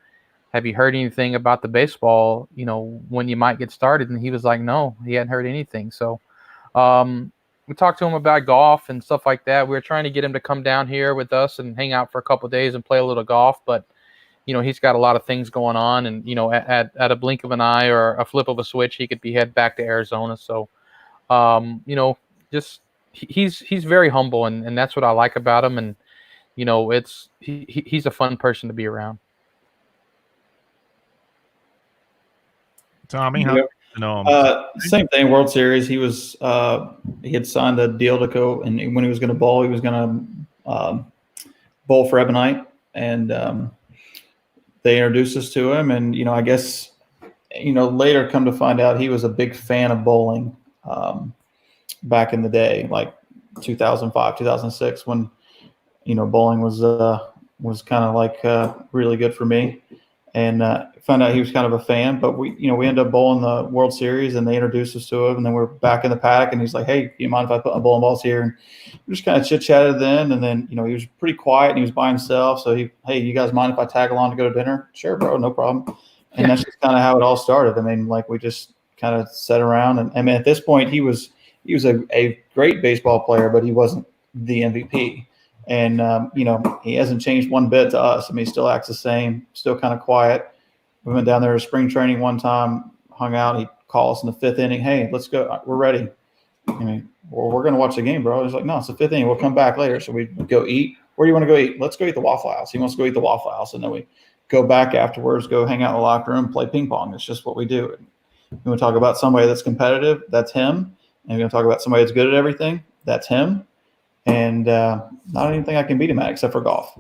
heard anything about the baseball, when you might get started?" And he was like, no, he hadn't heard anything. So we talked to him about golf and stuff like that. We were trying to get him to come down here with us and hang out for a couple of days and play a little golf. But, he's got a lot of things going on, and, at a blink of an eye or a flip of a switch, he could be head back to Arizona. So, just he's very humble, and that's what I like about him. And, he's a fun person to be around. Tommy, how you know him? Same thing. World Series. He was he had signed a deal to go, and when he was going to bowl, he was going to bowl for Ebonite, and they introduced us to him. And I guess later come to find out he was a big fan of bowling back in the day, like 2005, 2006, when bowling was kind of like really good for me. and found out he was kind of a fan. But we ended up bowling the World Series, and they introduced us to him, and then we're back in the paddock, and he's like, "Hey, do you mind if I put my bowling balls here?" And we just kind of chit chatted then, and then he was pretty quiet and he was by himself. So hey, you guys mind if I tag along to go to dinner? Sure, bro, no problem. And that's just kind of how it all started. I mean, like we just kind of sat around, and I mean, at this point, he was a great baseball player, but he wasn't the MVP. And, he hasn't changed one bit to us. I mean, he still acts the same, still kind of quiet. We went down there to spring training one time, hung out. He called us in the 5th inning. Hey, let's go. We're ready. I mean, well, we're going to watch the game, bro. He's like, no, it's the 5th inning. We'll come back later. So we go eat. Where do you want to go eat? Let's go eat the Waffle House. He wants to go eat the Waffle House. And then we go back afterwards, go hang out in the locker room, play ping pong. It's just what we do. We want to talk about somebody that's competitive. That's him. And we're going to talk about somebody that's good at everything. That's him. And not anything I can beat him at except for golf.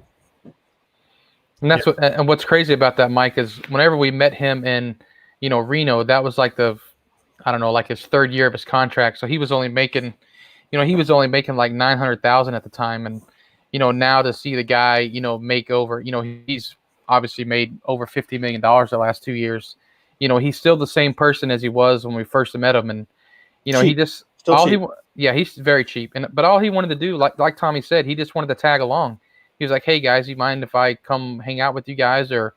And that's what's crazy about that, Mike, is whenever we met him in, Reno, that was like his 3rd year of his contract. So he was only making, like 900,000 at the time. And, now to see the guy, make over, he's obviously made over $50 million the last 2 years. He's still the same person as he was when we first met him. And, he just, he's very cheap. But all he wanted to do, like Tommy said, he just wanted to tag along. He was like, "Hey guys, you mind if I come hang out with you guys, or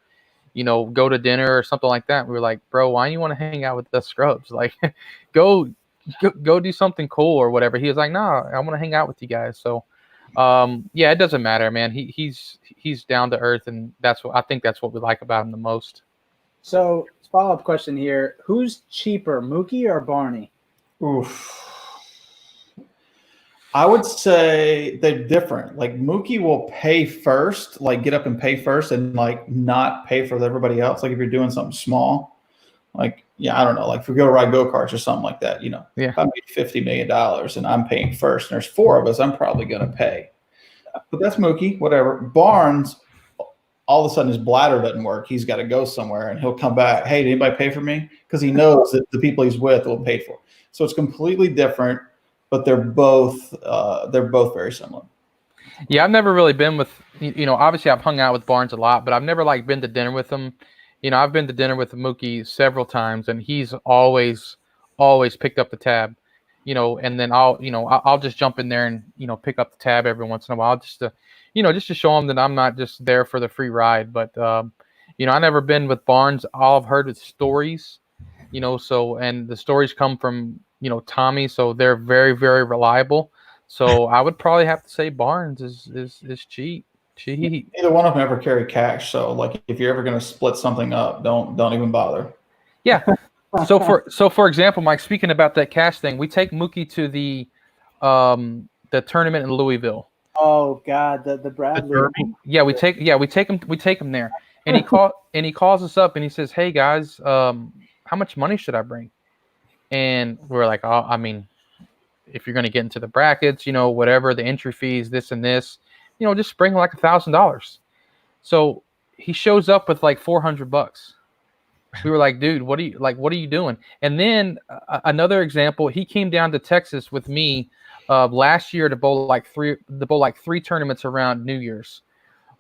go to dinner or something like that?" We were like, "Bro, why do you want to hang out with the scrubs? Like, go do something cool or whatever." He was like, "No, I want to hang out with you guys." So, it doesn't matter, man. He's down to earth, and I think that's what we like about him the most. So, follow-up question here: who's cheaper, Mookie or Barney? Oof. I would say they're different. Like Mookie will pay first, like get up and pay first, and like not pay for everybody else. Like if you're doing something small, like I don't know, like if we go ride go-karts or something like that, if I made $50 million and I'm paying first, and there's 4 of us, I'm probably gonna pay. But that's Mookie, whatever. Barnes, all of a sudden his bladder doesn't work. He's got to go somewhere, and he'll come back. Hey, did anybody pay for me? Because he knows that the people he's with will pay for it. So it's completely different. But they're both very similar. Yeah, I've never really been with, obviously I've hung out with Barnes a lot, but I've never been to dinner with him. I've been to dinner with Mookie several times, and he's always picked up the tab, and then I'll just jump in there and, pick up the tab every once in a while just to show him that I'm not just there for the free ride. But, I've never been with Barnes. All I've heard is stories, and the stories come from, Tommy, so they're very, very reliable. So I would probably have to say Barnes is cheap. Neither one of them ever carry cash, so like if you're ever going to split something up, don't even bother. Yeah. So for example, Mike, speaking about that cash thing, we take Mookie to the tournament in Louisville. Oh God, the Bradley. Yeah, we take him there, and he calls us up and he says, "Hey guys, how much money should I bring?" And we're like, "Oh, I mean, if you're going to get into the brackets, whatever the entry fees, this and this, just bring like $1,000." So he shows up with like $400. We were like, "Dude, what are you doing?" And then another example, he came down to Texas with me last year to bowl like three tournaments around New Year's.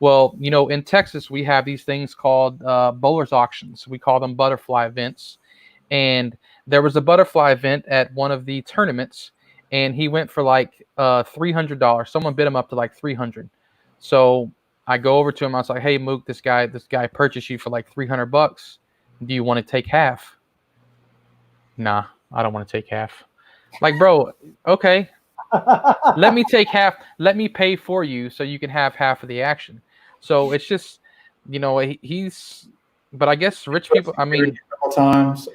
Well, in Texas we have these things called bowlers auctions. We call them butterfly events, and there was a butterfly event at one of the tournaments, and he went for like $300. Someone bid him up to like $300. So I go over to him. I was like, "Hey, Mook, this guy purchased you for like $300. Do you want to take half?" "Nah, I don't want to take half." Like, bro, okay. Let me take half. Let me pay for you so you can have half of the action. So it's just, he's. But I guess rich people. I mean, times.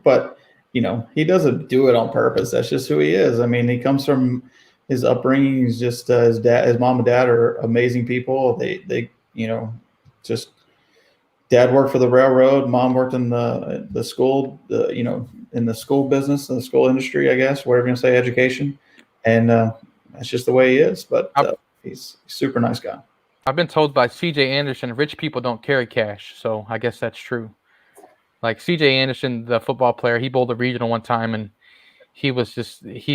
But he doesn't do it on purpose. That's just who he is. I mean, he comes from his upbringing. He's just his mom and dad are amazing people. They just dad worked for the railroad. Mom worked in the school. In the school business, the school industry, I guess, whatever you want to say, education. And that's just the way he is. But he's a super nice guy. I've been told by C.J. Anderson, rich people don't carry cash. So I guess that's true. Like C.J. Anderson, the football player, he bowled a regional one time, and he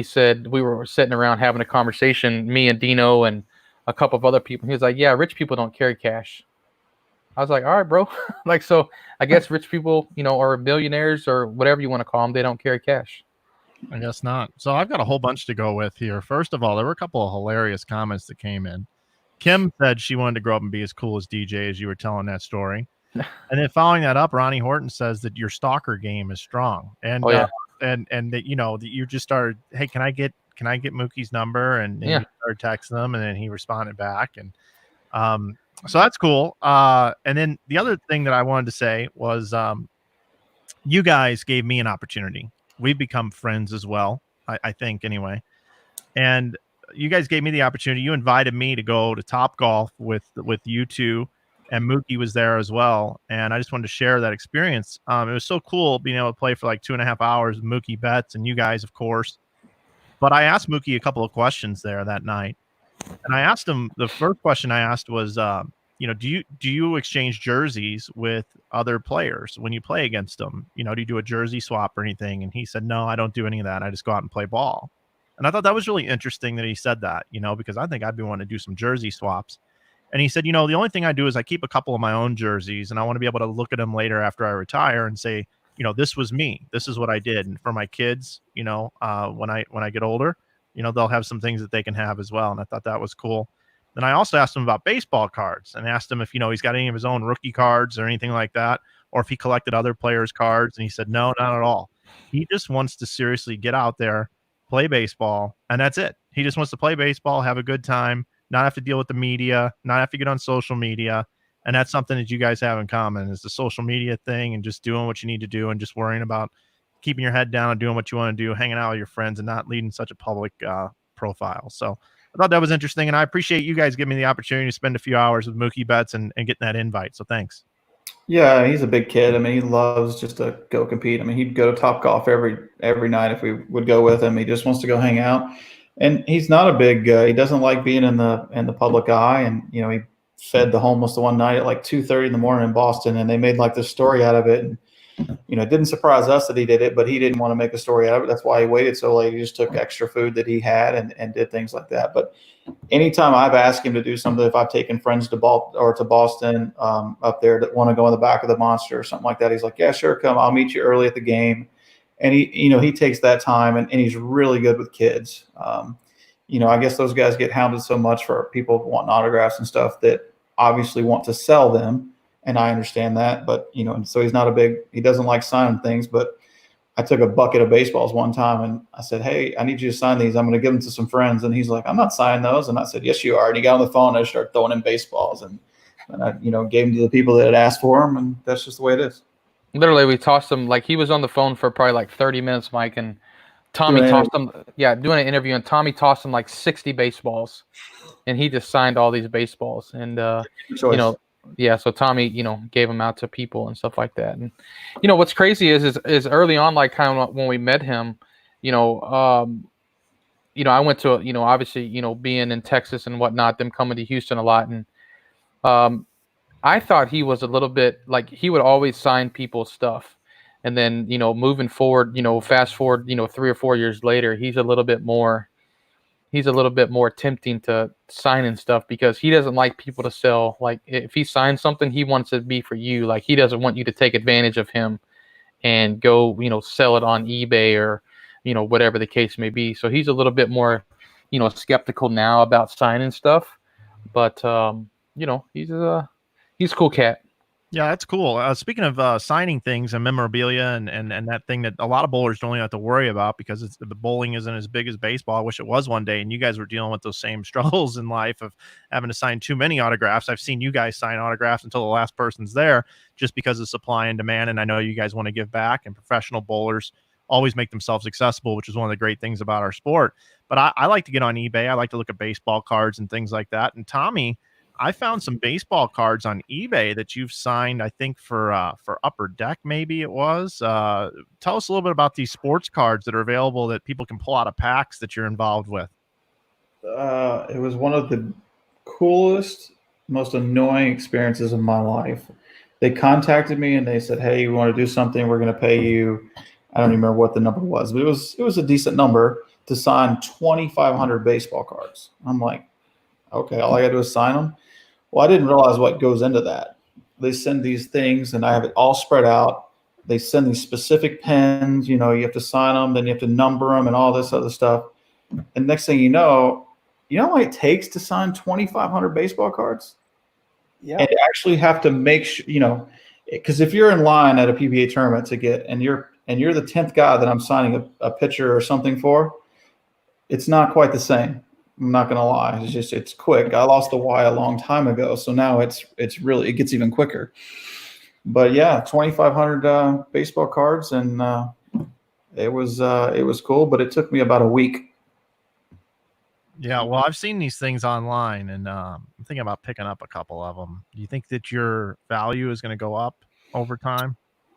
said we were sitting around having a conversation, me and Dino and a couple of other people. He was like, "Yeah, rich people don't carry cash." I was like, all right, bro. Like, so I guess rich people, or billionaires or whatever you want to call them, they don't carry cash. I guess not. So I've got a whole bunch to go with here. First of all, there were a couple of hilarious comments that came in. Kim said she wanted to grow up and be as cool as DJ as you were telling that story. And then following that up, Ronnie Horton says that your stalker game is strong. And Oh, yeah. and that that you just started, hey, can I get Mookie's number? And Yeah. you started texting him, and then he responded back. And so that's cool. And then the other thing that I wanted to say was you guys gave me an opportunity. We've become friends as well, I think, anyway. And you guys gave me the opportunity. You invited me to go to Top Golf with you two, and Mookie was there as well. And I just wanted to share that experience. It was so cool being able to play for like 2.5 hours with Mookie Betts and you guys, of course. But I asked Mookie a couple of questions there that night. And I asked him, the first question I asked was, do you exchange jerseys with other players when you play against them? Do you do a jersey swap or anything? And he said, no, I don't do any of that. I just go out and play ball. And I thought that was really interesting that he said that, because I think I'd be wanting to do some jersey swaps. And he said, the only thing I do is I keep a couple of my own jerseys, and I want to be able to look at them later after I retire and say, this was me. This is what I did. And for my kids, when I get older, they'll have some things that they can have as well. And I thought that was cool. Then I also asked him about baseball cards and asked him if, he's got any of his own rookie cards or anything like that, or if he collected other players' cards. And he said, no, not at all. He just wants to seriously get out there, play baseball, and that's it. He just wants to play baseball, have a good time, not have to deal with the media, not have to get on social media. And that's something that you guys have in common, is the social media thing and just doing what you need to do and just worrying about keeping your head down and doing what you want to do, hanging out with your friends and not leading such a public profile. So I thought that was interesting. And I appreciate you guys giving me the opportunity to spend a few hours with Mookie Betts and getting that invite. So thanks. Yeah, he's a big kid. I mean, he loves just to go compete. I mean, he'd go to Top Golf every night if we would go with him. He just wants to go hang out. And he's not a big he doesn't like being in the public eye. And, he fed the homeless the one night at like 2:30 in the morning in Boston, and they made like this story out of it. And, it didn't surprise us that he did it, but he didn't want to make a story out of it. That's why he waited so late. He just took extra food that he had and did things like that. But anytime I've asked him to do something, if I've taken friends to Boston up there that want to go in the back of the Monster or something like that, he's like, yeah, sure, come. I'll meet you early at the game. And he takes that time, and he's really good with kids. I guess those guys get hounded so much for people wanting autographs and stuff that obviously want to sell them. And I understand that, but, and so he doesn't like signing things. But I took a bucket of baseballs one time and I said, hey, I need you to sign these. I'm going to give them to some friends. And he's like, I'm not signing those. And I said, yes, you are. And he got on the phone and I started throwing in baseballs. And I, gave them to the people that had asked for them. And that's just the way it is. Literally, we tossed him, like, he was on the phone for probably like 30 minutes, Mike. And Tommy tossed him, doing an interview. And Tommy tossed him like 60 baseballs. And he just signed all these baseballs. And, so Tommy, gave them out to people and stuff like that. And, what's crazy is early on, like kind of when we met him, I went to, obviously, being in Texas and whatnot, them coming to Houston a lot. And I thought he was a little bit like he would always sign people's stuff. And then, moving forward, fast forward, 3 or 4 years later, he's a little bit more tempting to sign and stuff because he doesn't like people to sell. Like if he signs something, he wants it to be for you. Like he doesn't want you to take advantage of him and go, sell it on eBay or, whatever the case may be. So he's a little bit more, skeptical now about signing stuff. But, he's a cool cat. Yeah, that's cool. Speaking of signing things and memorabilia and that thing that a lot of bowlers don't even have to worry about because the bowling isn't as big as baseball. I wish it was one day. And you guys were dealing with those same struggles in life of having to sign too many autographs. I've seen you guys sign autographs until the last person's there just because of supply and demand. And I know you guys want to give back, and professional bowlers always make themselves accessible, which is one of the great things about our sport. But I like to get on eBay. I like to look at baseball cards and things like that. And Tommy, I found some baseball cards on eBay that you've signed, I think, for Upper Deck, maybe it was. Tell us a little bit about these sports cards that are available that people can pull out of packs that you're involved with. It was one of the coolest, most annoying experiences of my life. They contacted me and they said, hey, we want to do something. We're going to pay you. I don't even remember what the number was, but it was a decent number to sign 2,500 baseball cards. I'm like, okay, all I got to do is sign them. Well, I didn't realize what goes into that. send these things, and I have it all spread out. They send these specific pens. You have to sign them, then you have to number them, and all this other stuff. And next thing you know how long it takes to sign 2,500 baseball cards? Yeah. And you actually have to make sure, because if you're in line at a PBA tournament to get, and you're the 10th guy that I'm signing a pitcher or something for, it's not quite the same. I'm not going to lie. It's quick. I lost the Y a long time ago. So now it gets even quicker. But yeah, 2,500 baseball cards, and it was cool, but it took me about a week. Yeah, well, I've seen these things online, and I'm thinking about picking up a couple of them. Do you think that your value is going to go up over time?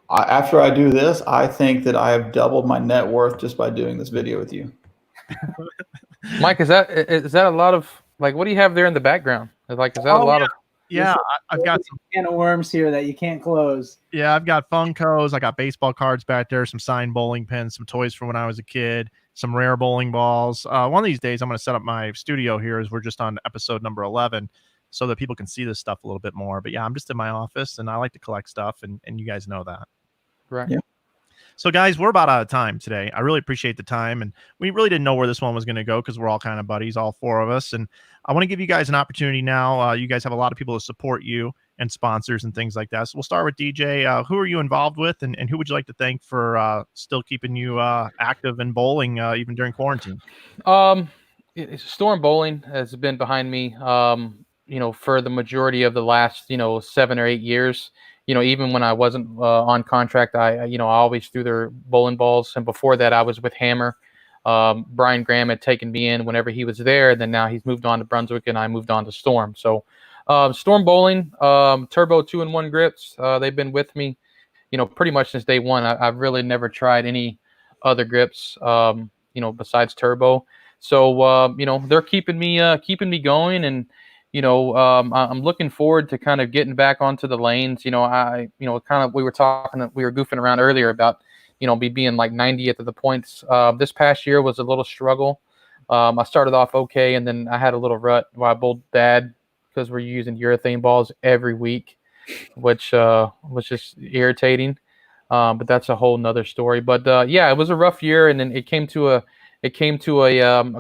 After I do this, I think that I have doubled my net worth just by doing this video with you. Mike, is that a lot of, like, what do you have there in the background? Like, is that a lot of? Yeah, I've got some can of worms here that you can't close. Yeah, I've got Funkos. I got baseball cards back there, some signed bowling pins, some toys from when I was a kid, some rare bowling balls. One of these days, I'm going to set up my studio here as we're just on episode number 11 so that people can see this stuff a little bit more. But yeah, I'm just in my office, and I like to collect stuff, and you guys know that. Right. Yeah. So, guys, we're about out of time today. I really appreciate the time, and we really didn't know where this one was going to go because we're all kind of buddies, all four of us. And I want to give you guys an opportunity now. You guys have a lot of people to support you and sponsors and things like that. So we'll start with DJ. Who are you involved with, and who would you like to thank for still keeping you active in bowling even during quarantine? Storm Bowling has been behind me, for the majority of the last, 7 or 8 years. Even when I wasn't on contract, I always threw their bowling balls. And before that, I was with Hammer. Brian Graham had taken me in whenever he was there. Then now he's moved on to Brunswick, and I moved on to Storm. So Storm Bowling, Turbo 2-in-1 grips, they've been with me, pretty much since day one. I've really never tried any other grips, besides Turbo. So, they're keeping me going, and I'm looking forward to kind of getting back onto the lanes. We were goofing around earlier about, me being like 90th of the points. This past year was a little struggle. I started off okay, and then I had a little rut where I bowled bad because we're using urethane balls every week, which was just irritating. But that's a whole nother story. But yeah, it was a rough year, and then it came to a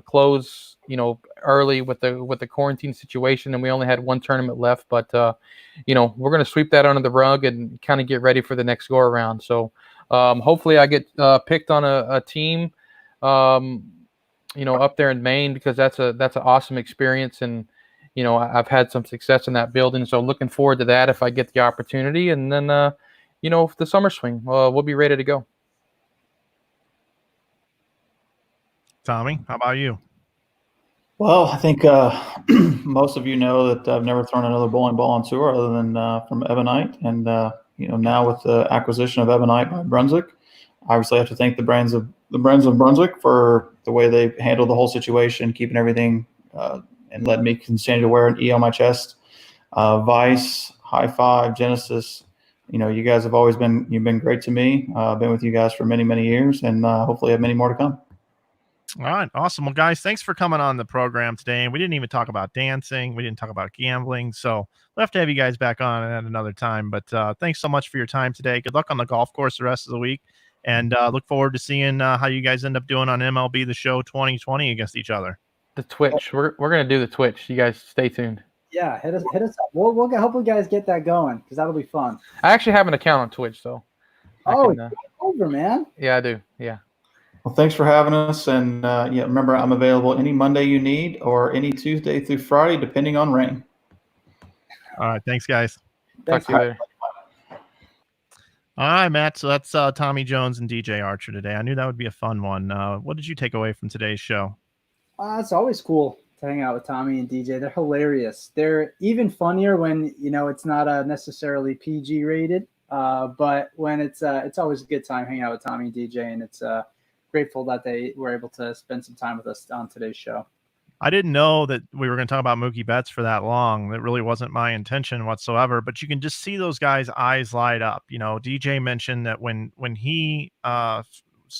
close, early with the quarantine situation, and we only had one tournament left. But we're going to sweep that under the rug and kind of get ready for the next go around. So hopefully I get picked on a team, up there in Maine, because that's an awesome experience, and I've had some success in that building. So looking forward to that if I get the opportunity, and then the summer swing, we'll be ready to go. Tommy, how about you? Well, I think most of you know that I've never thrown another bowling ball on tour other than from Ebonite. And, now with the acquisition of Ebonite by Brunswick, obviously I have to thank the brands of Brunswick for the way they handled the whole situation, keeping everything and letting me continue to wear an E on my chest. Vice, High Five, Genesis, you guys have always been great to me. I've been with you guys for many, many years, and hopefully I have many more to come. All right. Awesome. Well, guys, thanks for coming on the program today. And we didn't even talk about dancing. We didn't talk about gambling. So we'll have to have you guys back on at another time. But thanks so much for your time today. Good luck on the golf course the rest of the week. And look forward to seeing how you guys end up doing on MLB The Show 2020 against each other. The Twitch. We're going to do the Twitch. You guys stay tuned. Yeah, hit us up. We'll hope you guys get that going, because that'll be fun. I actually have an account on Twitch, so. Over, man. Yeah, I do. Yeah. Well, thanks for having us. And remember, I'm available any Monday you need or any Tuesday through Friday, depending on rain. All right. Thanks, guys. Talk to you later. All right, Matt. So that's Tommy Jones and DJ Archer today. I knew that would be a fun one. What did you take away from today's show? It's always cool to hang out with Tommy and DJ. They're hilarious. They're even funnier when, it's not necessarily PG rated. But when it's always a good time hanging out with Tommy and DJ, and it's grateful that they were able to spend some time with us on today's show. I didn't know that we were going to talk about Mookie Betts for that long. That really wasn't my intention whatsoever, but you can just see those guys' eyes light up. DJ mentioned that when he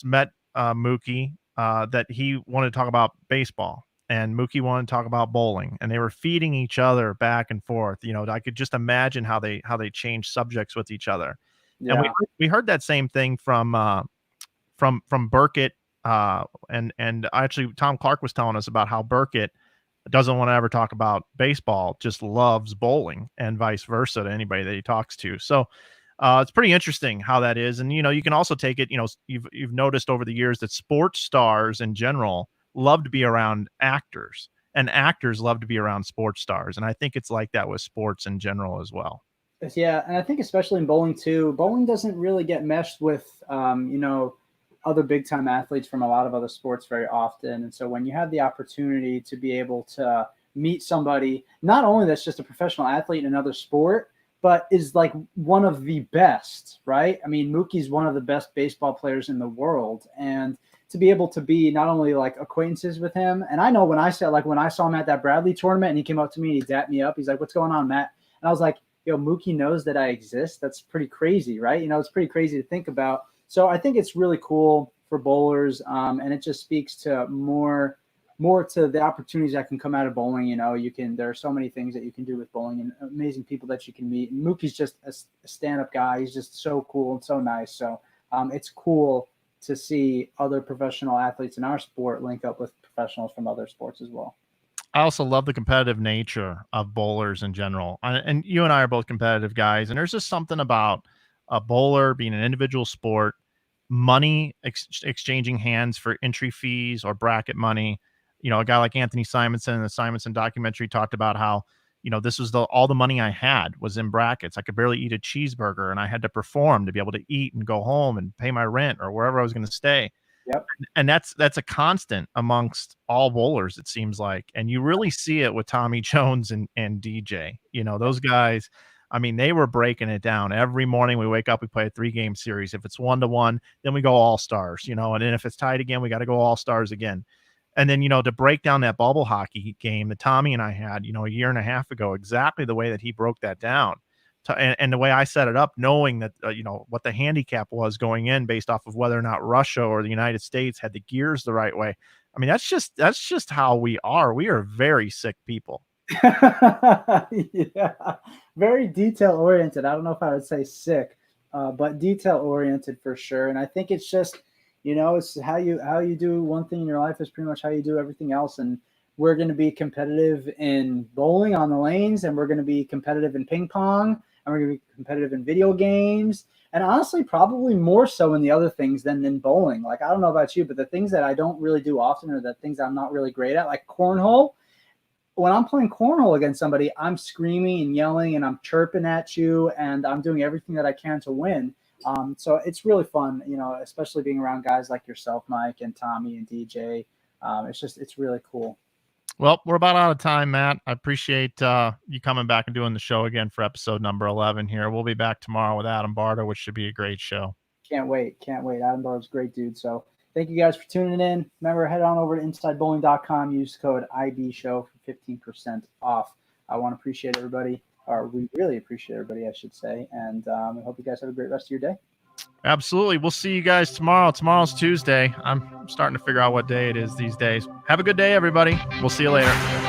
met Mookie, that he wanted to talk about baseball. and Mookie wanted to talk about bowling, and they were feeding each other back and forth. I could just imagine how they changed subjects with each other. Yeah. And we heard that same thing from Burkett, and actually Tom Clark was telling us about how Burkett doesn't want to ever talk about baseball, just loves bowling, and vice versa to anybody that he talks to. So it's pretty interesting how that is. And, you can also take it, you've noticed over the years that sports stars in general love to be around actors, and actors love to be around sports stars. And I think it's like that with sports in general as well. Yeah, and I think especially in bowling too, bowling doesn't really get meshed with, other big time athletes from a lot of other sports very often. And so when you have the opportunity to be able to meet somebody, not only that's just a professional athlete in another sport, but is like one of the best, right? I mean, Mookie's one of the best baseball players in the world. And to be able to be not only like acquaintances with him, and I know when I saw him at that Bradley tournament and he came up to me and he dapped me up, he's like, "What's going on, Matt?" And I was like, "Yo, Mookie knows that I exist." That's pretty crazy, right? It's pretty crazy to think about. So I think it's really cool for bowlers, and it just speaks to more to the opportunities that can come out of bowling. There are so many things that you can do with bowling and amazing people that you can meet. And Mookie's just a stand-up guy. He's just so cool and so nice. So it's cool to see other professional athletes in our sport link up with professionals from other sports as well. I also love the competitive nature of bowlers in general. And you and I are both competitive guys. And there's just something about a bowler being an individual sport, money exchanging hands for entry fees or bracket money. A guy like Anthony Simonson in the Simonson documentary talked about how, this was all the money I had was in brackets. I could barely eat a cheeseburger, and I had to perform to be able to eat and go home and pay my rent or wherever I was going to stay. Yep. And that's a constant amongst all bowlers, it seems like. And you really see it with Tommy Jones and DJ. Those guys, I mean, they were breaking it down. Every morning we wake up, we play a 3-game series. If it's 1-1, then we go all-stars, and then if it's tied again, we got to go all-stars again. And then, to break down that bubble hockey game that Tommy and I had, a year and a half ago, exactly the way that he broke that down. And the way I set it up, knowing that, what the handicap was going in based off of whether or not Russia or the United States had the gears the right way. I mean, that's just how we are. We are very sick people. Yeah, very detail oriented. I don't know if I would say sick, but detail oriented for sure. And I think it's just, it's how you do one thing in your life is pretty much how you do everything else. And we're going to be competitive in bowling on the lanes, and we're going to be competitive in ping pong, and we're going to be competitive in video games, and honestly, probably more so in the other things than in bowling. Like, I don't know about you, but the things that I don't really do often, or the things I'm not really great at, like cornhole. When I'm playing cornhole against somebody, I'm screaming and yelling and I'm chirping at you and I'm doing everything that I can to win. So it's really fun, especially being around guys like yourself, Mike, and Tommy and DJ. It's really cool. Well, we're about out of time, Matt. I appreciate you coming back and doing the show again for episode number 11 here. We'll be back tomorrow with Adam Barter, which should be a great show. Can't wait. Adam Barter's a great dude. So thank you guys for tuning in. Remember, head on over to InsideBowling.com. Use code IBShow for 15% off. I want to appreciate everybody, or we really appreciate everybody, I should say. And I hope you guys have a great rest of your day. Absolutely. We'll see you guys tomorrow. Tomorrow's Tuesday. I'm starting to figure out what day it is these days. Have a good day, everybody. We'll see you later.